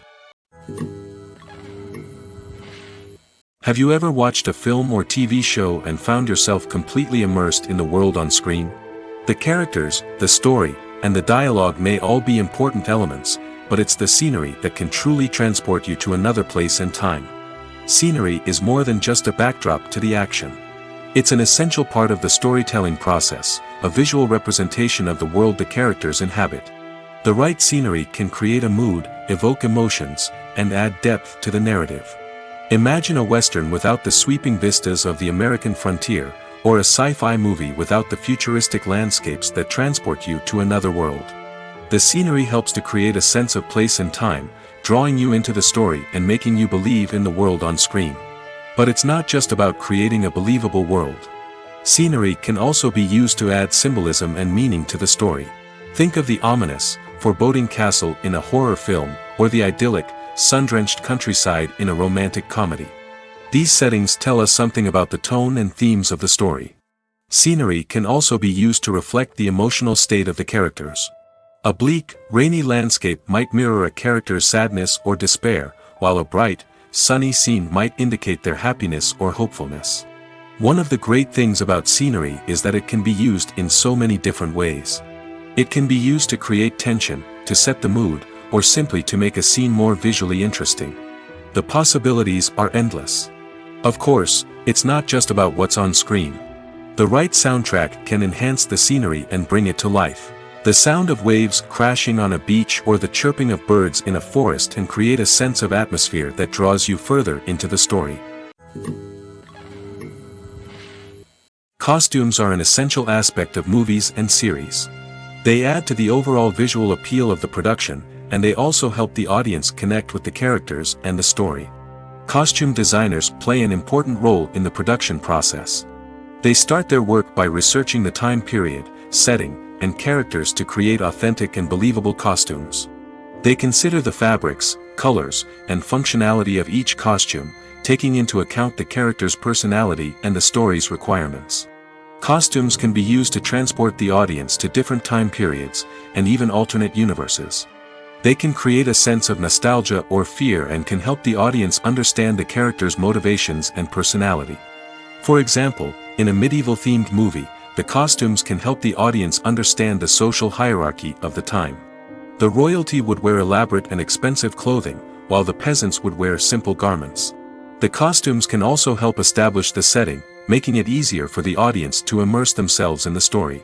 S1: Have you ever watched a film or TV show and found yourself completely immersed in the world on screen? The characters, the story, and the dialogue may all be important elements, but it's the scenery that can truly transport you to another place and time. Scenery is more than just a backdrop to the action. It's an essential part of the storytelling process, a visual representation of the world the characters inhabit. The right scenery can create a mood, evoke emotions, and add depth to the narrative. Imagine a Western without the sweeping vistas of the American frontier, or a sci-fi movie without the futuristic landscapes that transport you to another world. The scenery helps to create a sense of place and time, drawing you into the story and making you believe in the world on screen. But it's not just about creating a believable world. Scenery can also be used to add symbolism and meaning to the story. Think of the ominous, foreboding castle in a horror film, or the idyllic, sun-drenched countryside in a romantic comedy. These settings tell us something about the tone and themes of the story. Scenery can also be used to reflect the emotional state of the characters. A bleak, rainy landscape might mirror a character's sadness or despair, while a bright, sunny scene might indicate their happiness or hopefulness. One of the great things about scenery is that it can be used in so many different ways. It can be used to create tension, to set the mood, or simply to make a scene more visually interesting. The possibilities are endless. Of course, it's not just about what's on screen. The right soundtrack can enhance the scenery and bring it to life. The sound of waves crashing on a beach or the chirping of birds in a forest can create a sense of atmosphere that draws you further into the story. Costumes are an essential aspect of movies and series. They add to the overall visual appeal of the production, and they also help the audience connect with the characters and the story. Costume designers play an important role in the production process. They start their work by researching the time period, setting, and characters to create authentic and believable costumes. They consider the fabrics, colors, and functionality of each costume, taking into account the character's personality and the story's requirements. Costumes can be used to transport the audience to different time periods, and even alternate universes. They can create a sense of nostalgia or fear and can help the audience understand the character's motivations and personality. For example, in a medieval-themed movie, the costumes can help the audience understand the social hierarchy of the time. The royalty would wear elaborate and expensive clothing, while the peasants would wear simple garments. The costumes can also help establish the setting, making it easier for the audience to immerse themselves in the story.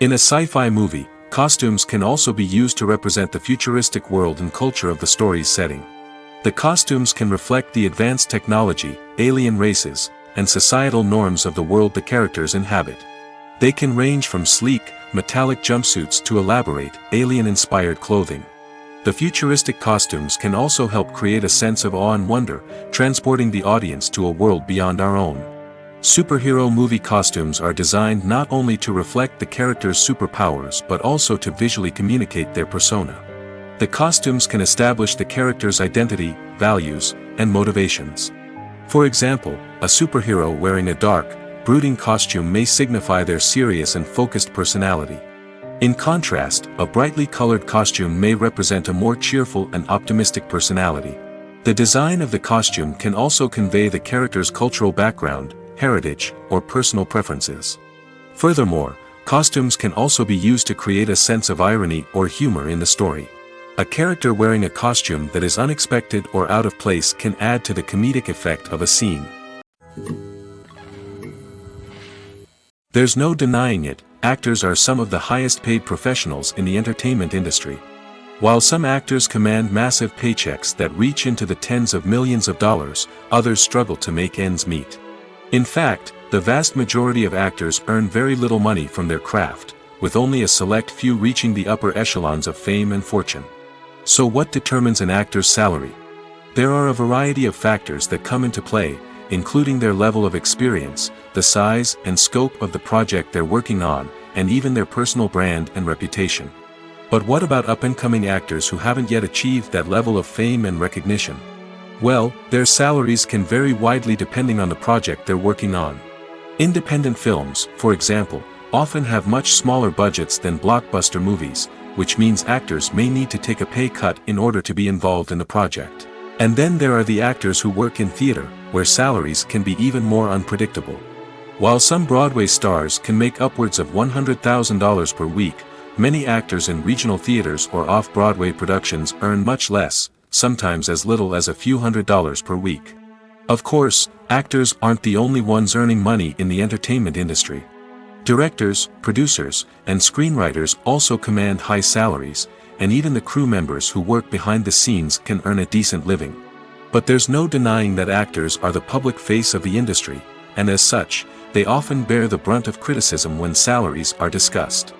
S1: In a sci-fi movie, costumes can also be used to represent the futuristic world and culture of the story's setting. The costumes can reflect the advanced technology, alien races, and societal norms of the world the characters inhabit. They can range from sleek, metallic jumpsuits to elaborate, alien-inspired clothing. The futuristic costumes can also help create a sense of awe and wonder, transporting the audience to a world beyond our own. Superhero movie costumes are designed not only to reflect the character's superpowers but also to visually communicate their persona. The costumes can establish the character's identity, values, and motivations. For example, a superhero wearing a dark, brooding costume may signify their serious and focused personality. In contrast, a brightly colored costume may represent a more cheerful and optimistic personality. The design of the costume can also convey the character's cultural background, heritage, or personal preferences. Furthermore, Costumes can also be used to create a sense of irony or humor in the story. A character wearing a costume that is unexpected or out of place can add to the comedic effect of a scene. There's no denying it, actors are some of the highest paid professionals in the entertainment industry. While some actors command massive paychecks that reach into the tens of millions of dollars, others struggle to make ends meet. In fact, the vast majority of actors earn very little money from their craft, with only a select few reaching the upper echelons of fame and fortune. So what determines an actor's salary? There are a variety of factors that come into play, including their level of experience, the size and scope of the project they're working on, and even their personal brand and reputation. But what about up-and-coming actors who haven't yet achieved that level of fame and recognition? Well, their salaries can vary widely depending on the project they're working on. Independent films, for example, often have much smaller budgets than blockbuster movies, which means actors may need to take a pay cut in order to be involved in the project. And then there are the actors who work in theater, where salaries can be even more unpredictable. While some Broadway stars can make upwards of $100,000 per week, many actors in regional theaters or off-Broadway productions earn much less, sometimes as little as a few $100s per week. Of course, actors aren't the only ones earning money in the entertainment industry. Directors, producers, and screenwriters also command high salaries, and even the crew members who work behind the scenes can earn a decent living. But there's no denying that actors are the public face of the industry, and as such, they often bear the brunt of criticism when salaries are discussed.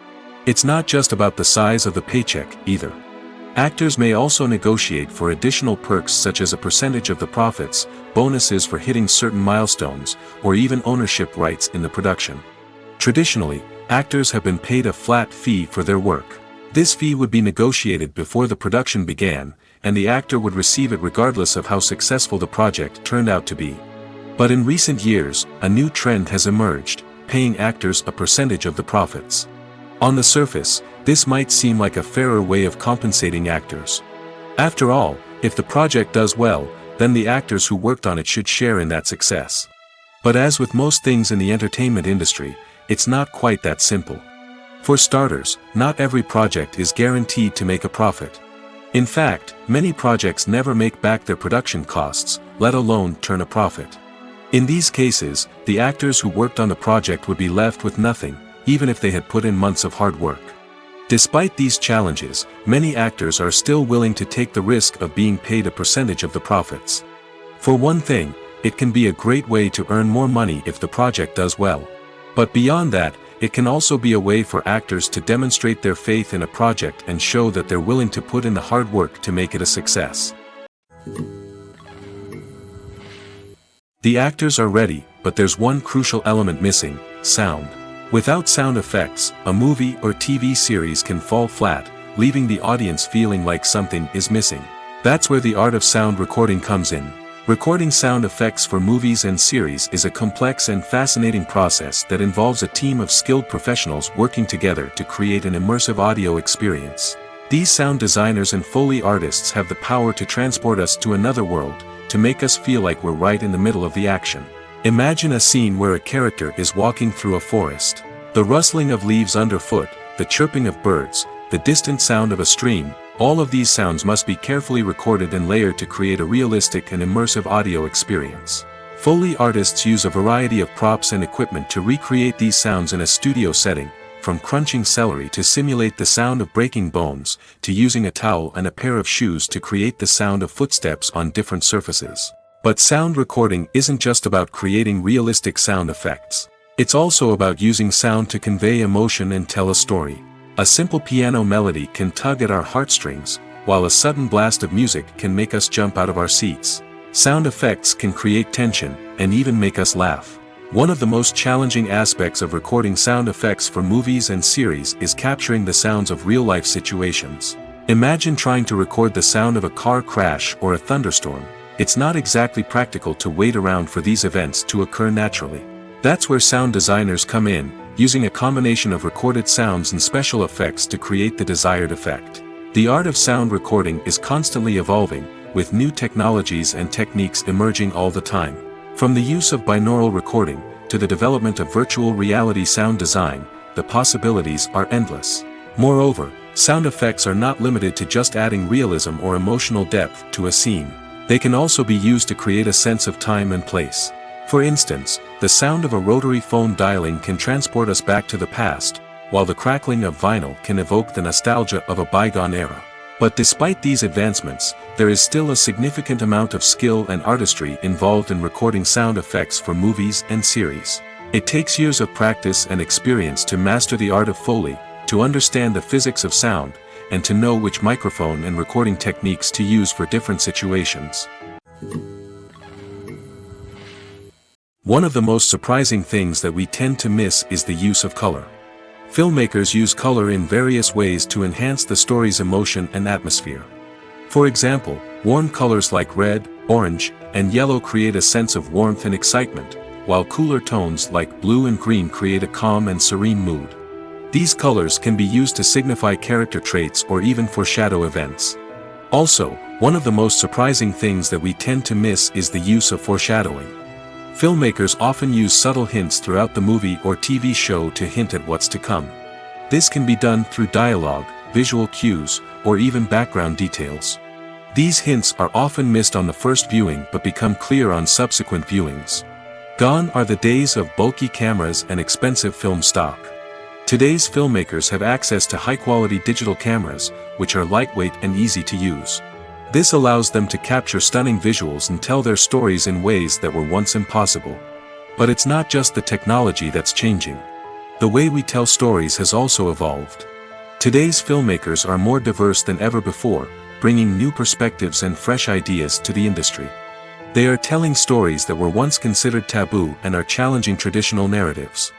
S1: It's not just about the size of the paycheck, either. Actors may also negotiate for additional perks such as a percentage of the profits, bonuses for hitting certain milestones, or even ownership rights in the production. Traditionally, actors have been paid a flat fee for their work. This fee would be negotiated before the production began, and the actor would receive it regardless of how successful the project turned out to be. But in recent years, a new trend has emerged, paying actors a percentage of the profits. On the surface, this might seem like a fairer way of compensating actors. After all, if the project does well, then the actors who worked on it should share in that success. But as with most things in the entertainment industry, it's not quite that simple. For starters, not every project is guaranteed to make a profit. In fact, many projects never make back their production costs, let alone turn a profit. In these cases, the actors who worked on the project would be left with nothing, even if they had put in months of hard work. Despite these challenges, many actors are still willing to take the risk of being paid a percentage of the profits. For one thing, it can be a great way to earn more money if the project does well. But beyond that, it can also be a way for actors to demonstrate their faith in a project and show that they're willing to put in the hard work to make it a success. The actors are ready, but there's one crucial element missing: sound. Without sound effects, a movie or TV series can fall flat, leaving the audience feeling like something is missing. That's where the art of sound recording comes in. Recording sound effects for movies and series is a complex and fascinating process that involves a team of skilled professionals working together to create an immersive audio experience. These sound designers and Foley artists have the power to transport us to another world, to make us feel like we're right in the middle of the action. Imagine a scene where a character is walking through a forest. The rustling of leaves underfoot, the chirping of birds, the distant sound of a stream, all of these sounds must be carefully recorded and layered to create a realistic and immersive audio experience. Foley artists use a variety of props and equipment to recreate these sounds in a studio setting, from crunching celery to simulate the sound of breaking bones, to using a towel and a pair of shoes to create the sound of footsteps on different surfaces. But sound recording isn't just about creating realistic sound effects. It's also about using sound to convey emotion and tell a story. A simple piano melody can tug at our heartstrings, while a sudden blast of music can make us jump out of our seats. Sound effects can create tension, and even make us laugh. One of the most challenging aspects of recording sound effects for movies and series is capturing the sounds of real-life situations. Imagine trying to record the sound of a car crash or a thunderstorm. It's not exactly practical to wait around for these events to occur naturally. That's where sound designers come in, using a combination of recorded sounds and special effects to create the desired effect. The art of sound recording is constantly evolving, with new technologies and techniques emerging all the time. From the use of binaural recording, to the development of virtual reality sound design, the possibilities are endless. Moreover, sound effects are not limited to just adding realism or emotional depth to a scene. They can also be used to create a sense of time and place. For instance, the sound of a rotary phone dialing can transport us back to the past, while the crackling of vinyl can evoke the nostalgia of a bygone era. But despite these advancements, there is still a significant amount of skill and artistry involved in recording sound effects for movies and series. It takes years of practice and experience to master the art of Foley, to understand the physics of sound, and to know which microphone and recording techniques to use for different situations. One of the most surprising things that we tend to miss is the use of color. Filmmakers use color in various ways to enhance the story's emotion and atmosphere. For example, warm colors like red, orange, and yellow create a sense of warmth and excitement, while cooler tones like blue and green create a calm and serene mood. These colors can be used to signify character traits or even foreshadow events. Also, one of the most surprising things that we tend to miss is the use of foreshadowing. Filmmakers often use subtle hints throughout the movie or TV show to hint at what's to come. This can be done through dialogue, visual cues, or even background details. These hints are often missed on the first viewing but become clear on subsequent viewings. Gone are the days of bulky cameras and expensive film stock. Today's filmmakers have access to high-quality digital cameras, which are lightweight and easy to use. This allows them to capture stunning visuals and tell their stories in ways that were once impossible. But it's not just the technology that's changing. The way we tell stories has also evolved. Today's filmmakers are more diverse than ever before, bringing new perspectives and fresh ideas to the industry. They are telling stories that were once considered taboo and are challenging traditional narratives.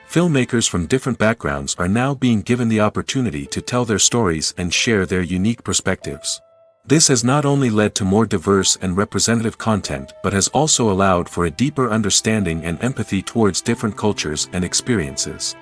S1: Filmmakers from different backgrounds are now being given the opportunity to tell their stories and share their unique perspectives. This has not only led to more diverse and representative content but has also allowed for a deeper understanding and empathy towards different cultures and experiences.